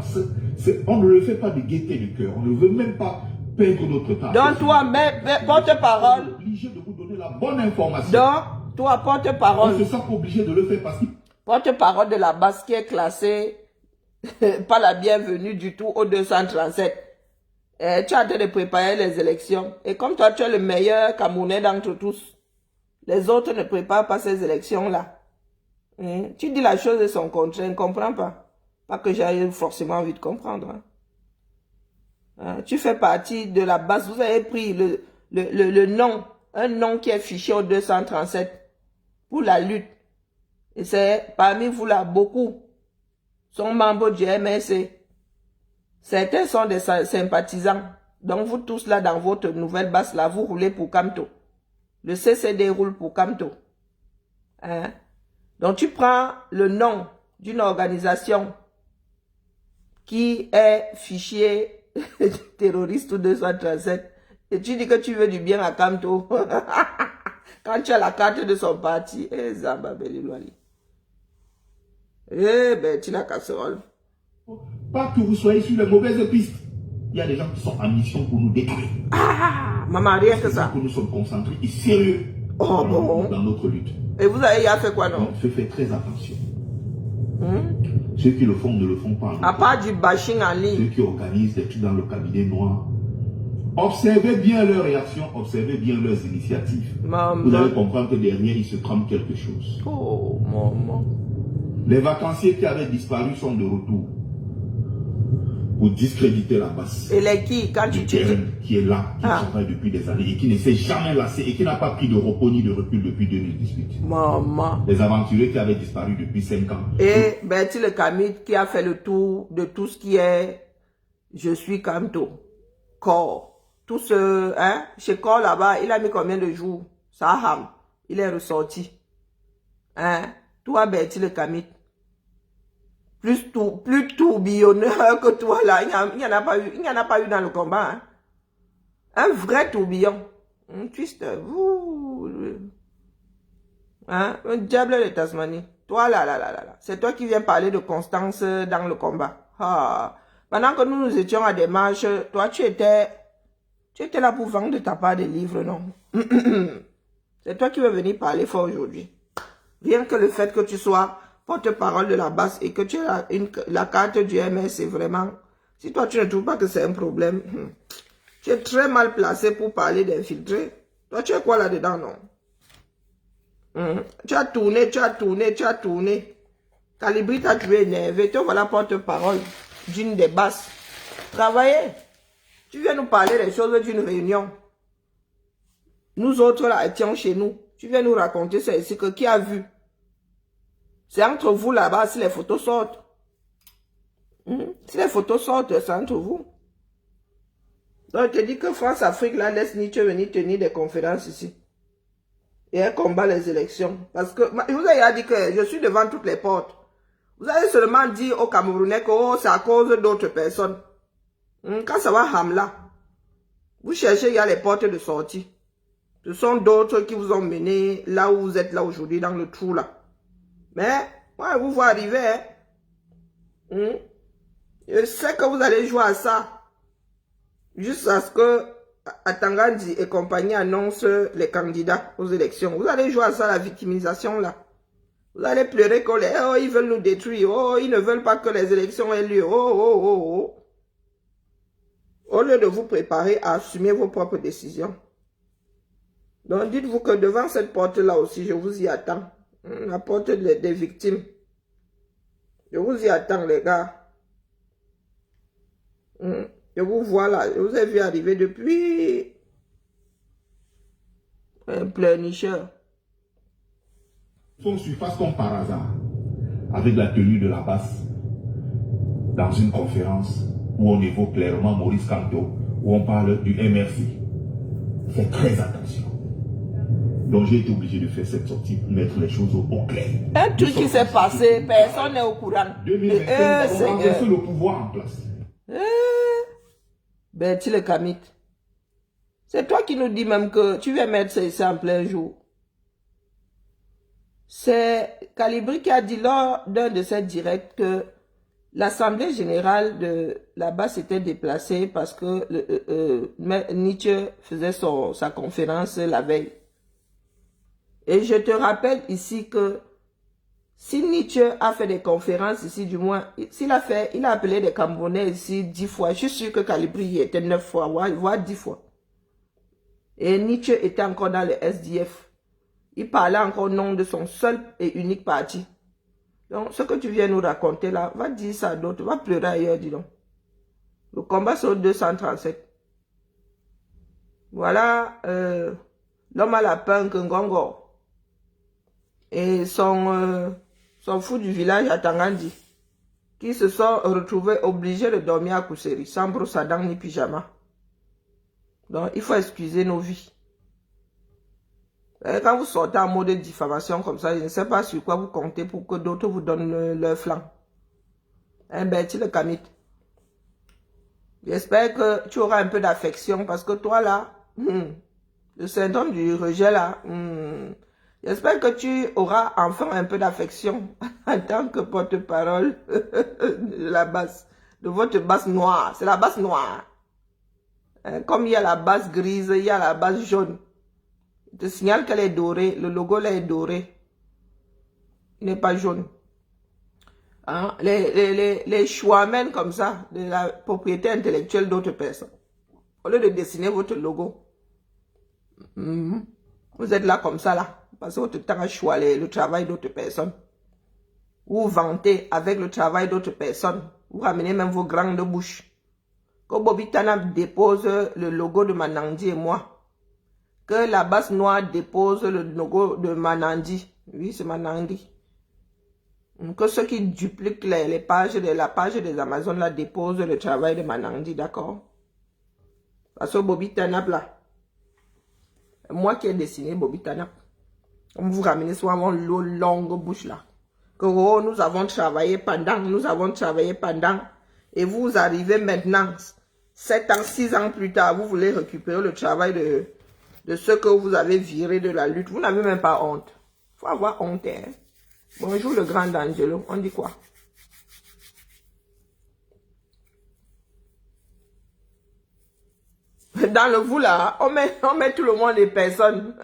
on ne le fait pas de gaieté du cœur. On ne veut même pas perdre notre temps. Donc toi, porte-parole. On est obligé de vous donner la bonne information. Donc, toi, porte-parole. On se sent obligé de le faire parce que... Porte-parole de la base qui est classée pas la bienvenue du tout au 237. Tu es en train de préparer les élections. Et comme toi, tu es le meilleur Camerounais d'entre tous, les autres ne préparent pas ces élections-là. Tu dis la chose de son contraire, je ne comprends pas. Pas que j'aie forcément envie de comprendre. Tu fais partie de la base. Vous avez pris le nom, un nom qui est fiché au 237 pour la lutte. Et c'est parmi vous là, beaucoup sont membres du MSC. Certains sont des sympathisants. Donc vous tous là dans votre nouvelle base là, vous roulez pour Kamto. Le CCD roule pour Kamto. Donc tu prends le nom d'une organisation qui est fichier terroriste ou 237 et tu dis que tu veux du bien à Kamto. Quand tu as la carte de son parti, Zamba Belilwali. Tu la casserole. Pas que vous soyez sur les mauvaises pistes. Il y a des gens qui sont en mission pour nous détruire. Maman, rien que ça. Que nous sommes concentrés et sérieux dans notre lutte. Et vous avez fait quoi, non? Donc, faites très attention. Ceux qui le font ne le font pas. À part du bashing en ligne. Ceux qui organisent des trucs dans le cabinet noir. Observez bien leurs réactions, observez bien leurs initiatives. Maman. Vous allez comprendre que derrière, il se trame quelque chose. Oh, maman. Les vacanciers qui avaient disparu sont de retour pour discréditer la base. Et les qui, quand tu qui est là, qui travaille depuis des années et qui ne s'est jamais lassé et qui n'a pas pris de repos ni de recul depuis 2018. Maman. Les aventuriers qui avaient disparu depuis 5 ans. Et Bertie le Camit qui a fait le tour de tout ce qui est Je suis Kanto, Corps. Tout ce, hein, chez Corps là-bas, il a mis combien de jours? Saham, il est ressorti. Hein, toi Bertie le Camit. Plus tourbillonneur que toi là, il n'y en a pas eu dans le combat. Hein. Un vrai tourbillon. Un twist. Hein, un diable de Tasmanie. Toi là. C'est toi qui viens parler de constance dans le combat. Ah. Pendant que nous étions à des marches, toi tu étais là pour vendre de ta part des livres, non? C'est toi qui veux venir parler fort aujourd'hui. Rien que le fait que tu sois porte-parole de la base et que tu as la carte du MS, c'est vraiment... Si toi, tu ne trouves pas que c'est un problème, tu es très mal placé pour parler d'infiltrés. Toi, tu es quoi là-dedans, non? Tu as tourné. Calibri t'a tué énervé. Toi, voilà porte-parole d'une des bases. Travaillez. Tu viens nous parler des choses d'une réunion. Nous autres, là, étions chez nous. Tu viens nous raconter ça ici, que qui a vu? C'est entre vous là-bas si les photos sortent. Si les photos sortent, c'est entre vous. Donc, je te dis que France-Afrique, là, laisse Nietzsche venir tenir des conférences ici. Et elle combat les élections. Parce que, je vous ai dit que je suis devant toutes les portes. Vous allez seulement dire aux Camerounais que oh, c'est à cause d'autres personnes. Quand ça va Hamla, vous cherchez, il y a les portes de sortie. Ce sont d'autres qui vous ont mené là où vous êtes là aujourd'hui, dans le trou là. Mais, moi, vous voyez arriver, hein. Je sais que vous allez jouer à ça. Jusqu'à ce que Atangandi et compagnie annoncent les candidats aux élections. Vous allez jouer à ça, la victimisation, là. Vous allez pleurer que oh, ils veulent nous détruire. Oh, ils ne veulent pas que les élections aient lieu. Oh. Au lieu de vous préparer à assumer vos propres décisions. Donc, dites-vous que devant cette porte-là aussi, je vous y attends. La porte des victimes. Je vous y attends, les gars. Je vous vois là. Je vous ai vu arriver depuis un pleurnicheur. Font surface comme par hasard, avec la tenue de la base, dans une conférence où on évoque clairement Maurice Kamto, où on parle du MRC. Faites très attention. Donc j'ai été obligé de faire cette sortie pour mettre les choses au clair. Un truc qui s'est passé, personne n'est au courant. 2025, on va laisser le pouvoir en place. Bertie le Camit. C'est toi qui nous dis même que tu viens mettre ça ici en plein jour. C'est Calibri qui a dit lors d'un de ses directs que l'Assemblée générale de là-bas s'était déplacée parce que Nietzsche faisait sa conférence la veille. Et je te rappelle ici que si Nietzsche a fait des conférences ici, du moins, il a appelé des Camerounais ici 10 fois. Je suis sûr que Calibri y était 9 fois, voire 10 fois. Et Nietzsche était encore dans le SDF. Il parlait encore au nom de son seul et unique parti. Donc, ce que tu viens nous raconter là, va dire ça à d'autres, va pleurer ailleurs, dis donc. Le combat sur 237. Voilà, l'homme à la punk, Ngongo. Et son fou du village à Tangandi, qui se sont retrouvés obligés de dormir à Kousseri, sans brosse à dents ni pyjama. Donc, il faut excuser nos vies. Et quand vous sortez en mode de diffamation comme ça, je ne sais pas sur quoi vous comptez pour que d'autres vous donnent leur flanc. Hein, Bertie le Camit. J'espère que tu auras un peu d'affection parce que toi là, le syndrome du rejet là, j'espère que tu auras enfin un peu d'affection en tant que porte-parole de la base, de votre base noire. C'est la base noire. Comme il y a la base grise, il y a la base jaune. Je te signale qu'elle est dorée. Le logo là est doré. Il n'est pas jaune. Hein? Les choix-men comme ça, de la propriété intellectuelle d'autres personnes. Au lieu de dessiner votre logo, vous êtes là comme ça, là. Passez votre temps à choisir le travail d'autres personnes. Vous vantez avec le travail d'autres personnes. Vous ramenez même vos grandes bouches. Quand Bobby Tanap dépose le logo de Manandi et moi, que la basse noire dépose le logo de Manandi. Oui, c'est Manandi. Que ceux qui dupliquent les pages de la page des Amazones là déposent le travail de Manandi, d'accord? Parce que Bobby Tanap là, moi qui ai dessiné Bobby Tanap, comme vous ramenez souvent l'eau longue bouche là, que oh, nous avons travaillé pendant, et vous arrivez maintenant, 7 ans, 6 ans plus tard, vous voulez récupérer le travail de ceux que vous avez viré de la lutte. Vous n'avez même pas honte. Il faut avoir honte, hein? Bonjour le grand Angelo, on dit quoi? Dans le vous là, on met tout le monde des personnes.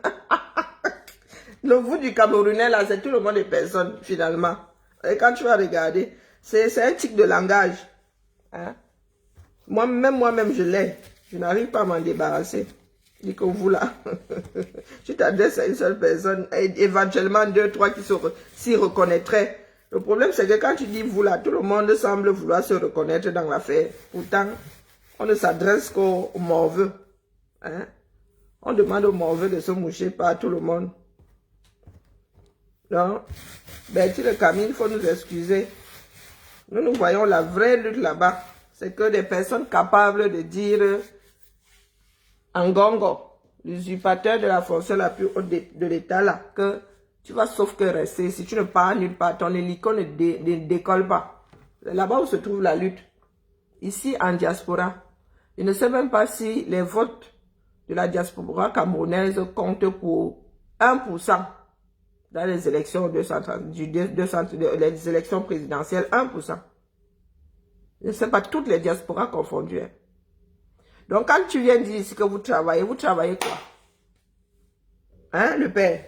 Le vous du Camerounais là, c'est tout le monde des personnes finalement. Et quand tu vas regarder, c'est un tic de langage. Hein? Moi-même, je l'ai. Je n'arrive pas à m'en débarrasser. Je dis que vous là, tu t'adresses à une seule personne, et éventuellement 2, 3 qui s'y reconnaîtraient. Le problème, c'est que quand tu dis vous là, tout le monde semble vouloir se reconnaître dans l'affaire. Pourtant, on ne s'adresse qu'aux morveux. Hein? On demande aux morveux de se moucher par tout le monde. Non? Bertie le Camille, il faut nous excuser. Nous voyons la vraie lutte là-bas. C'est que des personnes capables de dire Ngongo, l'usurpateur de la fonction la plus haute de l'État là, que tu vas sauf que rester. Si tu ne pars nulle part, ton hélico ne décolle pas. C'est là-bas où se trouve la lutte. Ici, en diaspora, je ne sais même pas si les votes de la diaspora camerounaise comptent pour 1% dans les élections les élections présidentielles, 1%. Je ne sais pas, toutes les diasporas confondues. Hein. Donc, quand tu viens dire ici que vous travaillez quoi? Hein, le père?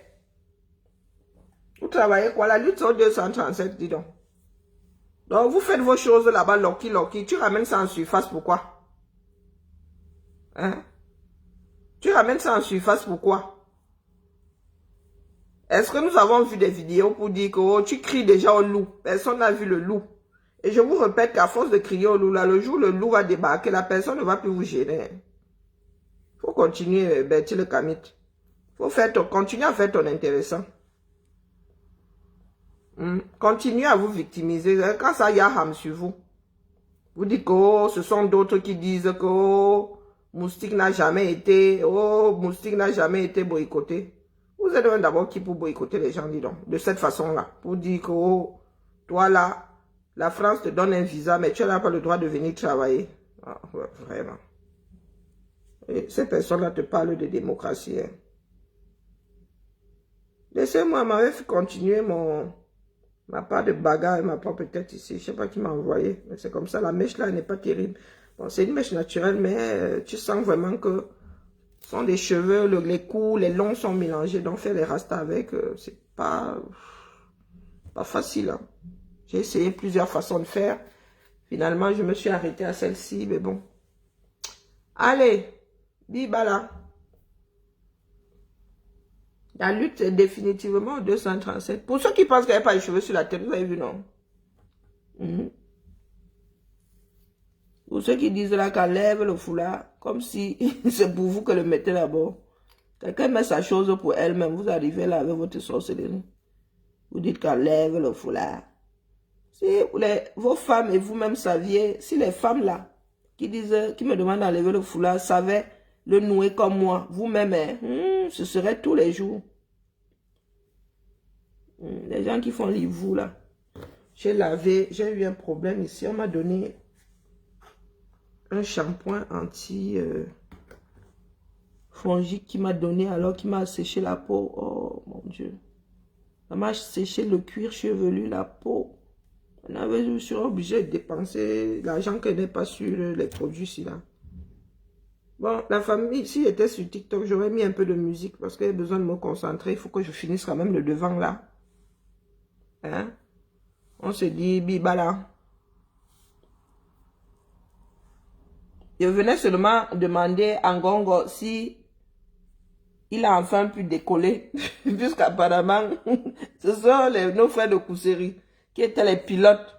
Vous travaillez quoi? La lutte sur 237, dis donc. Donc, vous faites vos choses là-bas, loki. Tu ramènes ça en surface, pourquoi? Hein? Tu ramènes ça en surface, pourquoi? Est-ce que nous avons vu des vidéos pour dire que oh, tu cries déjà au loup? Personne n'a vu le loup. Et je vous répète qu'à force de crier au loup, là, le jour où le loup va débarquer, la personne ne va plus vous gêner. Il faut continuer, Bertie le Camit. Il faut continuer à faire ton intéressant. Continuez à vous victimiser. Quand ça y a ham sur vous, vous dites que oh, ce sont d'autres qui disent que oh, Moustique n'a jamais été boycotté. Vous êtes d'abord qui pour boycotter les gens, dis donc, de cette façon-là. Pour dire que oh, toi là, la France te donne un visa, mais tu n'as pas le droit de venir travailler. Ah, ouais, vraiment. Et ces personnes-là te parlent de démocratie. Hein. Laissez-moi, m'avait fait continuer ma part de bagarre et ma propre tête ici. Je ne sais pas qui m'a envoyé, mais c'est comme ça. La mèche là n'est pas terrible. Bon, c'est une mèche naturelle, mais tu sens vraiment que ce sont des cheveux, les courts, les longs sont mélangés. Donc faire les rastas avec, c'est pas facile. Hein. J'ai essayé plusieurs façons de faire. Finalement, je me suis arrêtée à celle-ci, mais bon. Allez, Bibala. La lutte est définitivement 237. Pour ceux qui pensent qu'il n'y a pas de cheveux sur la tête, vous avez vu, non? Pour ceux qui disent là qu'elle lève le foulard, comme si c'est pour vous que le mettez là-bas. Quelqu'un met sa chose pour elle-même, vous arrivez là avec votre sorcellerie. Vous dites qu'elle lève le foulard. Si vos femmes et vous-même saviez, si les femmes là, qui me demandent d'enlever le foulard, savaient le nouer comme moi, vous-même, ce serait tous les jours. Les gens qui font l'hivou là. J'ai eu un problème ici, on m'a donné un shampoing anti-fongique qui m'a donné alors qu'il m'a séché la peau. Oh mon Dieu. Ça m'a séché le cuir chevelu, la peau. Je suis obligé de dépenser l'argent que n'est pas sur les produits ici là. Bon, la famille, si j'étais sur TikTok, j'aurais mis un peu de musique parce que j'ai besoin de me concentrer. Il faut que je finisse quand même le devant là. Hein? On se dit, Bibala. Je venais seulement demander à Ngongo si il a enfin pu décoller. Puisqu'apparemment, ce sont nos frères de Kousséri qui étaient les pilotes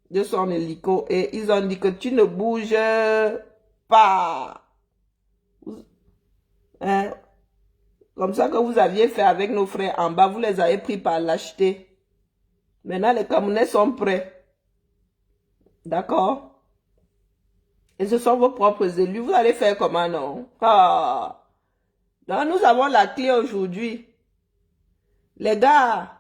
de son hélico. Et ils ont dit que tu ne bouges pas. Hein? Comme ça que vous aviez fait avec nos frères en bas, vous les avez pris par lâcheté. Maintenant, les Camerounais sont prêts. D'accord? Et ce sont vos propres élus. Vous allez faire comment, non? Ah. Donc, nous avons la clé aujourd'hui. Les gars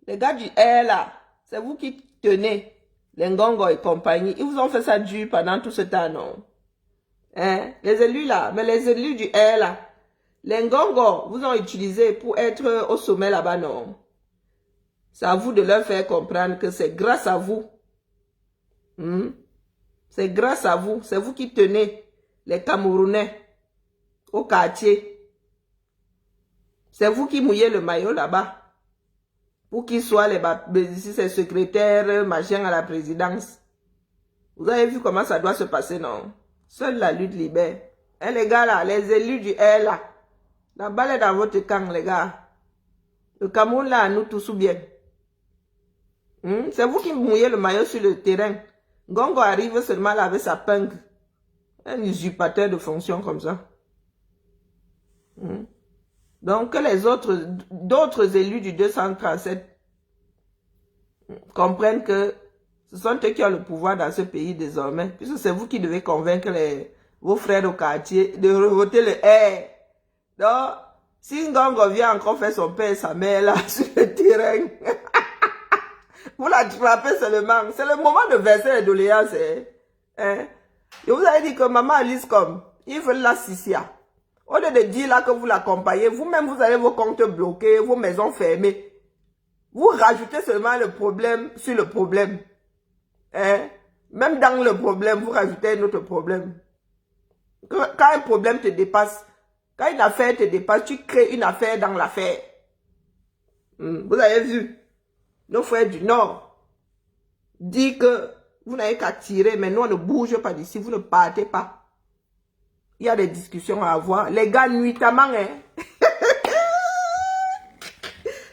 du R, là, c'est vous qui tenez les Ngongo et compagnie. Ils vous ont fait ça dur pendant tout ce temps, non? Hein? Les élus, là, mais les élus du R, là, les Ngongo vous ont utilisé pour être au sommet là-bas, non? C'est à vous de leur faire comprendre que c'est grâce à vous. C'est grâce à vous. C'est vous qui tenez les Camerounais au quartier. C'est vous qui mouillez le maillot là-bas. Pour qu'ils soient ici, ces secrétaires, machin à la présidence. Vous avez vu comment ça doit se passer, non? Seule la lutte libère. Hein, les gars là, les élus du R là. La balle est dans votre camp, les gars. Le Cameroun là, nous tous ou bien. C'est vous qui mouillez le maillot sur le terrain. Ngongo arrive seulement là avec sa pingue. Un usurpateur de fonction comme ça. Donc que les d'autres élus du 237 comprennent que ce sont eux qui ont le pouvoir dans ce pays désormais. Puisque c'est vous qui devez convaincre vos frères au quartier de revoter le R. Donc, si Ngongo vient encore faire son père et sa mère là sur le terrain, vous l'attrapez seulement. C'est le moment de verser les doléances. Hein? Je vous avais dit que maman Alice comme, il veut la Sissia. Au lieu de dire là que vous l'accompagnez, vous-même vous avez vos comptes bloqués, vos maisons fermées. Vous rajoutez seulement le problème sur le problème. Hein? Même dans le problème, vous rajoutez un autre problème. Quand un problème te dépasse, quand une affaire te dépasse, tu crées une affaire dans l'affaire. Vous avez vu, nos frères du Nord disent que vous n'avez qu'à tirer, mais nous on ne bouge pas d'ici, vous ne partez pas. Il y a des discussions à avoir. Les gars, nuitamment, hein.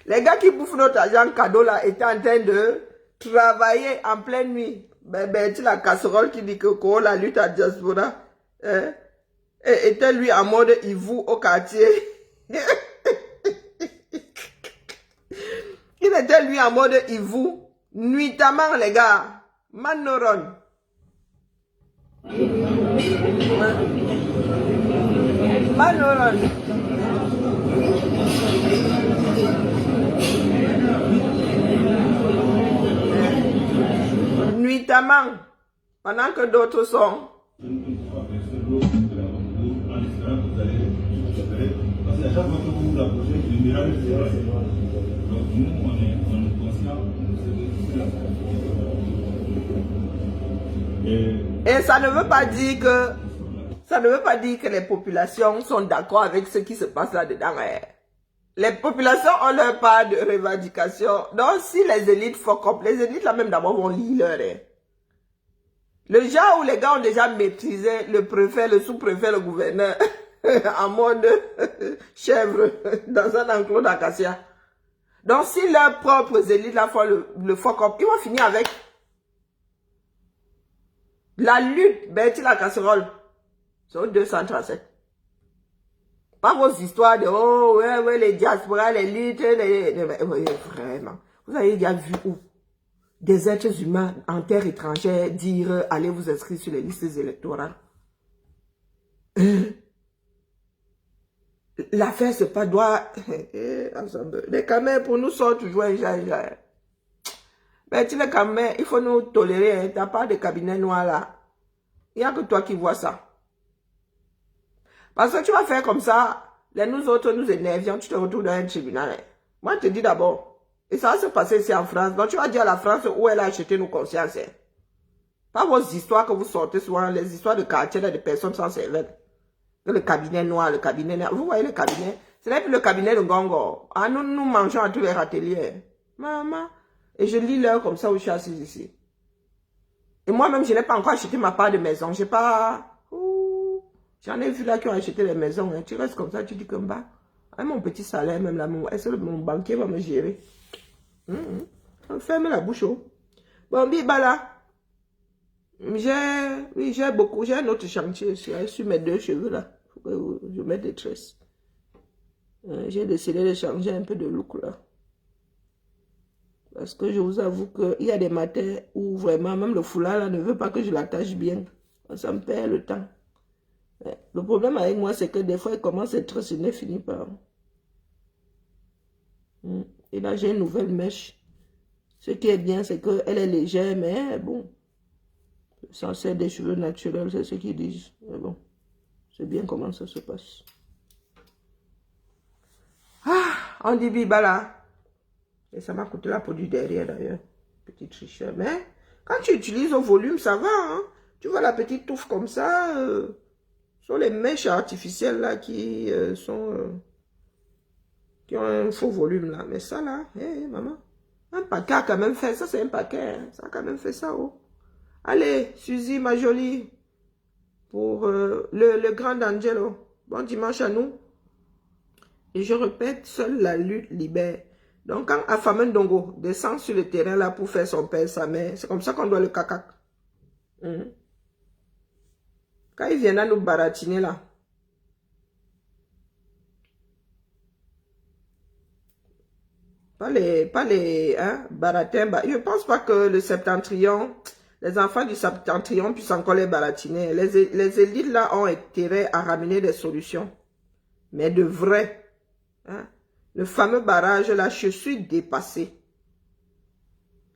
Les gars qui bouffent notre argent cadeau là étaient en train de travailler en pleine nuit. Ben, tu la casserole qui dit que la lutte à diaspora. Hein? Et était lui en mode Ivou au quartier. Il était lui en mode Ivou. Nuitamment, les gars. Manoron. Manoron. Nuitamment. Pendant que d'autres sont. Et ça ne veut pas dire que les populations sont d'accord avec ce qui se passe là-dedans. Les populations ont leur part de revendication. Donc si les élites fuck up, les élites là même d'abord vont lire leur. Le genre où les gars ont déjà maîtrisé le préfet, le sous-préfet, le gouverneur en mode chèvre dans un enclos d'acacia. Donc si leurs propres élites là font le fuck up, ils vont finir avec la lutte, Betty la casserole. C'est au 237. Pas vos histoires de oh ouais les diasporas, les luttes, vraiment. Vous avez déjà vu où des êtres humains en terre étrangère dire allez vous inscrire sur les listes électorales. L'affaire c'est pas doit les caméras pour nous sont toujours un genre. Mais tu les caméras, il faut nous tolérer, t'as pas de cabinet noir là. Il n'y a que toi qui vois ça. Parce que tu vas faire comme ça, nous autres nous énervions, tu te retrouves dans un tribunal. Moi je te dis d'abord, et ça va se passer ici en France, donc tu vas dire à la France où elle a acheté nos consciences. Pas vos histoires que vous sortez souvent, les histoires de quartier de personnes sans cervelle. Le cabinet noir, le cabinet noir. Vous voyez le cabinet? Ce n'est plus le cabinet de Ngongo. Ah, nous mangeons à tous les râteliers. Maman. Et je lis l'heure comme ça où je suis assise ici. Et moi-même, je n'ai pas encore acheté ma part de maison. J'ai pas... J'en ai vu là qui ont acheté les maisons. Hein. Tu restes comme ça, tu dis comme bah. Avec mon petit salaire, même là, est-ce que mon banquier va me gérer? Ferme la bouche. Oh. Bon, Biba là. J'ai beaucoup. J'ai un autre chantier sur mes 2 cheveux là. Faut que je mette des tresses. J'ai décidé de changer un peu de look là. Parce que je vous avoue qu'il y a des matins où vraiment, même le foulard là ne veut pas que je l'attache bien. Ça me perd le temps. Le problème avec moi, c'est que des fois, il commence à être il ne finit pas. Et là, j'ai une nouvelle mèche. Ce qui est bien, c'est qu'elle est légère, mais bon. Censé des cheveux naturels, c'est ce qu'ils disent. Mais bon, c'est bien comment ça se passe. Ah, on dit Biba là. Et ça m'a coûté la peau du derrière d'ailleurs. Petit tricheur. Mais quand tu utilises au volume, ça va. Hein? Tu vois la petite touffe comme ça. Ce sont les mèches artificielles là qui qui ont un faux volume là. Mais ça là, hé maman. Un paquet a quand même fait. Ça c'est un paquet. Hein? Ça a quand même fait ça. Oh. Allez, Suzy, ma jolie. Pour le grand Angelo. Bon dimanche à nous. Et je répète, seule la lutte libère. Donc, quand Afamen Dongo descend sur le terrain là pour faire son père, sa mère, c'est comme ça qu'on doit le cacac. Quand il vient à nous baratiner là, pas les baratins. Je ne pense pas que le septentrion, les enfants du septentrion puissent encore les baratiner. Les élites là ont intérêt à ramener des solutions. Mais de vrai. Hein? Le fameux barrage là, je suis dépassé.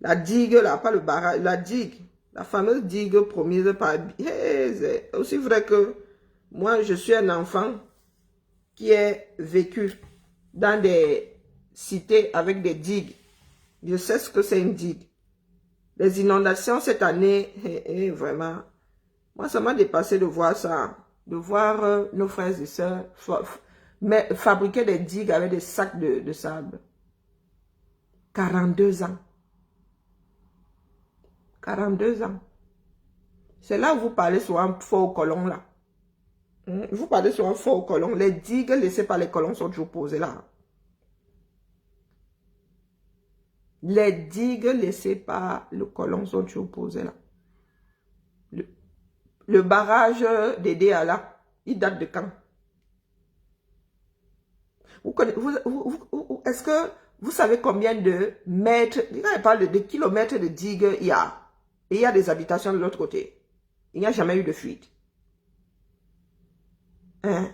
La digue là, pas le barrage, la digue. La fameuse digue promise par... c'est aussi vrai que moi, je suis un enfant qui a vécu dans des cités avec des digues. Je sais ce que c'est une digue. Les inondations cette année, vraiment, moi, ça m'a dépassé de voir ça. De voir nos frères et sœurs fabriquer des digues avec des sacs de sable. 42 ans. 42 ans. C'est là où vous parlez sur un fort colon là. Vous parlez sur un fort colon. Les digues laissées par les colons sont toujours posées là. Les digues laissées par le colon sont toujours posées là. Le barrage d'Edea là, il date de quand? Est-ce que vous savez combien de mètres, quand il parle de kilomètres de digues il y a? Et il y a des habitations de l'autre côté. Il n'y a jamais eu de fuite. Hein?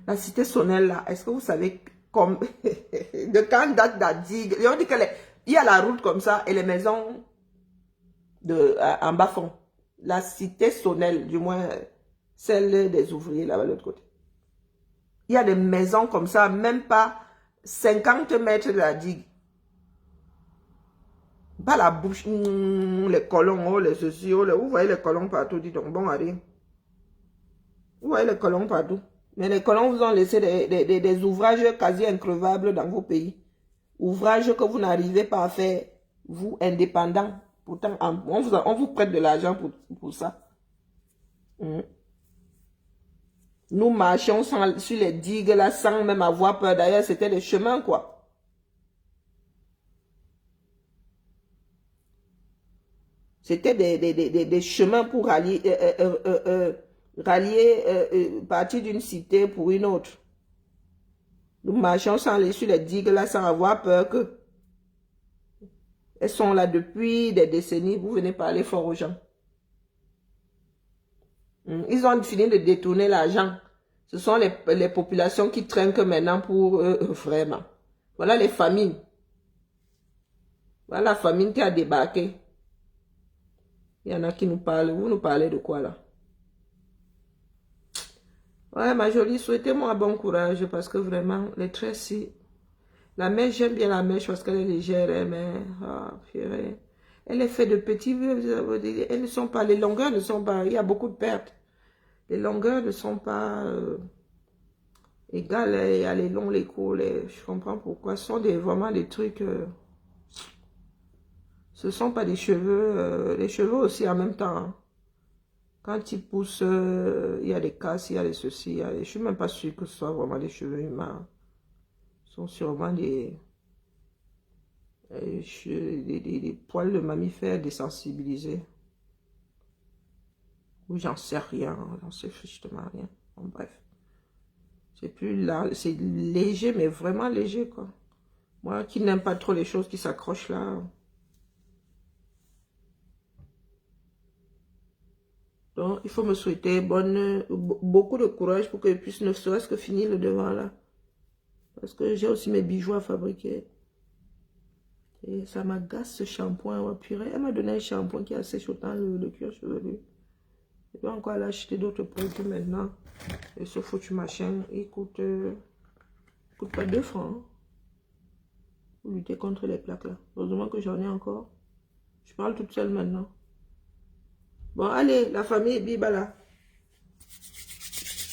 La cité Sonnelle là, est-ce que vous savez de quand date la digue? On dit qu'il y a la route comme ça et les maisons en bas fond. La cité Sonnelle, du moins celle des ouvriers là-bas de l'autre côté. Il y a des maisons comme ça, même pas 50 mètres de la digue. Pas la bouche, les colons, les ceci, vous voyez les colons partout, dis donc, bon, allez. Vous voyez les colons partout. Mais les colons vous ont laissé des ouvrages quasi increvables dans vos pays. Ouvrages que vous n'arrivez pas à faire, vous, indépendants. Pourtant, on vous prête de l'argent pour ça. Nous marchions sur les digues là sans même avoir peur. D'ailleurs, c'était des chemins, quoi. C'était des chemins pour rallier, partir d'une cité pour une autre. Nous marchions sans aller sur les digues là sans avoir peur que elles sont là depuis des décennies. Vous venez parler fort aux gens. Ils ont fini de détourner l'argent. Ce sont les populations qui trinquent maintenant pour vraiment. Voilà les famines. Voilà la famine qui a débarqué. Il y en a qui nous parlent. Vous nous parlez de quoi là? Ouais, ma jolie, souhaitez-moi bon courage parce que vraiment, les tresses, la mèche, j'aime bien la mèche parce qu'elle est légère, mais elle est faite de petits, elles ne sont pas, les longueurs ne sont pas, il y a beaucoup de pertes. Les longueurs ne sont pas égales, il y a les longs, les courts, je comprends pourquoi. Ce sont vraiment des trucs, Ce ne sont pas des cheveux, les cheveux aussi en même temps. Hein. Quand ils poussent, il y a des casses, il y a des ceci. Je ne suis même pas sûre que ce soit vraiment des cheveux humains. Ce sont sûrement des poils de mammifères désensibilisés. Ou j'en sais rien, j'en sais justement rien. Bon, bref. C'est plus là, c'est léger, mais vraiment léger, quoi. Moi qui n'aime pas trop les choses qui s'accrochent là. Donc, il faut me souhaiter beaucoup de courage pour que je puisse ne serait-ce que finir le devant là. Parce que j'ai aussi mes bijoux à fabriquer. Et ça m'agace ce shampoing. Oh, purée. Elle m'a donné un shampoing qui assèche autant le cuir chevelu. Je dois encore aller acheter d'autres produits maintenant. Et ce foutu machin, il coûte pas 2 francs. Hein, pour lutter contre les plaques là. Heureusement que j'en ai encore. Je parle toute seule maintenant. Bon, allez, la famille Bibala.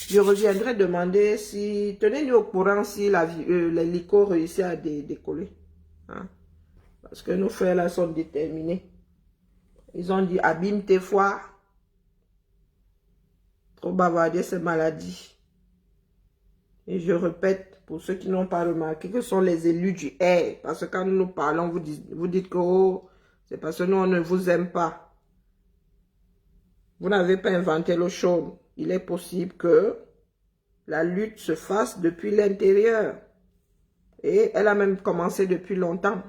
Je reviendrai demander si... Tenez-nous au courant si l'hélico réussit à décoller. Hein? Parce que nos frères là sont déterminés. Ils ont dit, abîme tes foies. Trop bavarder, c'est maladie. Et je répète, pour ceux qui n'ont pas remarqué, que sont les élus du air. Parce que quand nous parlons, vous dites que oh, c'est parce que nous, on ne vous aime pas. Vous n'avez pas inventé l'eau chaude. Il est possible que la lutte se fasse depuis l'intérieur. Et elle a même commencé depuis longtemps.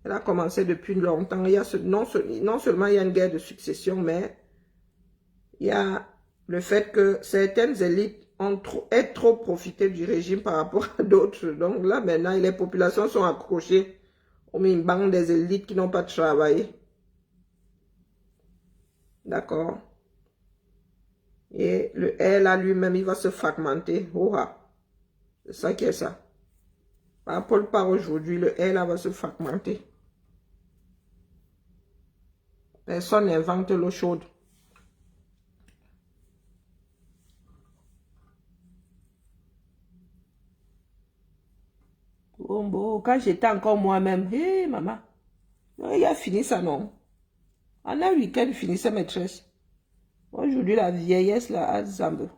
Elle a commencé depuis longtemps. Il y a non seulement il y a une guerre de succession, mais il y a le fait que certaines élites aient trop profité du régime par rapport à d'autres. Donc là, maintenant, les populations sont accrochées au mine-banc des élites qui n'ont pas travaillé. D'accord? Et le R là lui-même, il va se fragmenter. C'est ça qui est ça. Par aujourd'hui, le R là va se fragmenter. Personne n'invente l'eau chaude. Bon, quand j'étais encore moi-même, hé maman, il a fini ça non. En un week-end, finissait maîtresse. Aujourd'hui, la vieillesse là, a Zambe.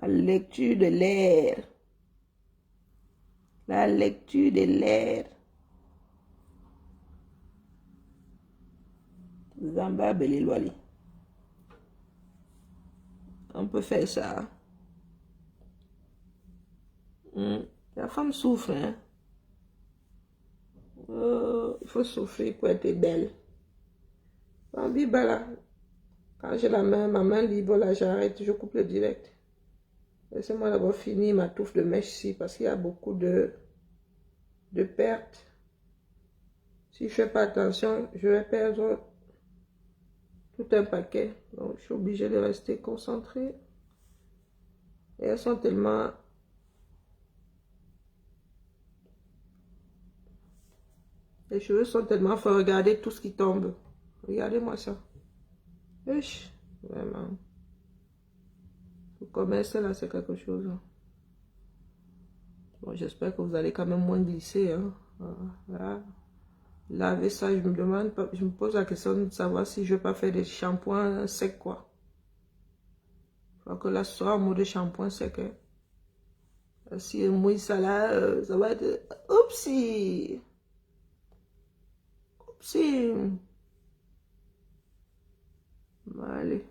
La lecture de l'air. La lecture de l'air. Zamba Belilwali. On peut faire ça. La femme souffre, hein. Il faut souffrir pour être belle. En Bibala, quand j'ai ma main libre, là, j'arrête, je coupe le direct. Laissez-moi d'abord finir ma touffe de mèche ici, parce qu'il y a beaucoup de pertes. Si je ne fais pas attention, je vais perdre tout un paquet. Donc, je suis obligée de rester concentrée. Et elles sont tellement... Les cheveux sont tellement forts. Regardez tout ce qui tombe. Regardez-moi ça. Wesh, vraiment. Le commerce là, c'est quelque chose. Bon, j'espère que vous allez quand même moins glisser. Hein. Voilà. Laver ça, je me pose la question de savoir si je vais pas faire des shampoings secs, quoi. Je crois que là, ce sera un mot de shampoing sec. Hein. Si je mouille ça là, ça va être... Oupsie! Oupsie! Allez.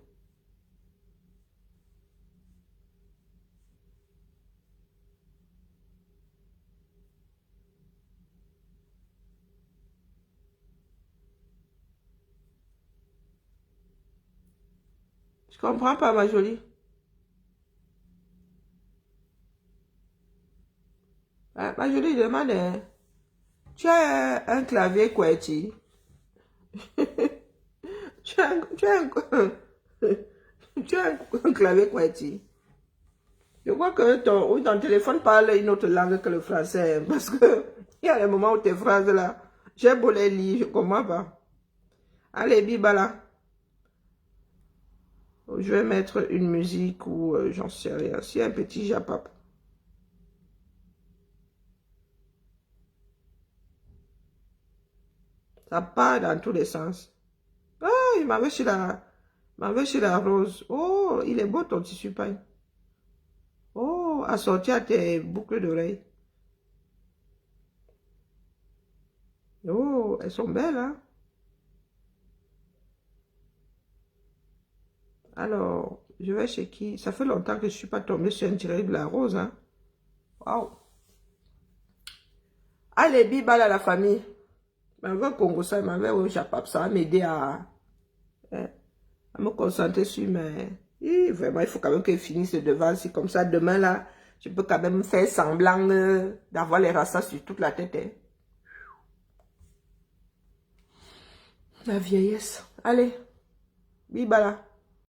Je comprends pas, ma jolie. Ma jolie demande, hein, tu as un clavier QWERTY? tu as un clavier QWERTY? Je crois que ton téléphone parle une autre langue que le français. Parce que il y a des moments où tes phrases là, j'ai beau les lire, je ne comprends pas. Allez, Bibala. Je vais mettre une musique ou j'en sais rien. C'est un petit japap. Ça part dans tous les sens. Ah, il m'avait chez la rose. Oh, il est beau ton tissu pagne. Oh, assorti à tes boucles d'oreilles. Oh, elles sont belles, hein? Alors, je vais chez qui? Ça fait longtemps que je ne suis pas tombée sur un tiré de la rose, hein? Waouh! Allez, bibal à la famille. Je vais Congo ça, je vais au Japon, ça va m'aider à me concentrer sur mes... Vraiment, il faut quand même que je finisse le devant. Si comme ça, demain, là, je peux quand même faire semblant d'avoir les rastas sur toute la tête. Hein. La vieillesse. Allez, bibala.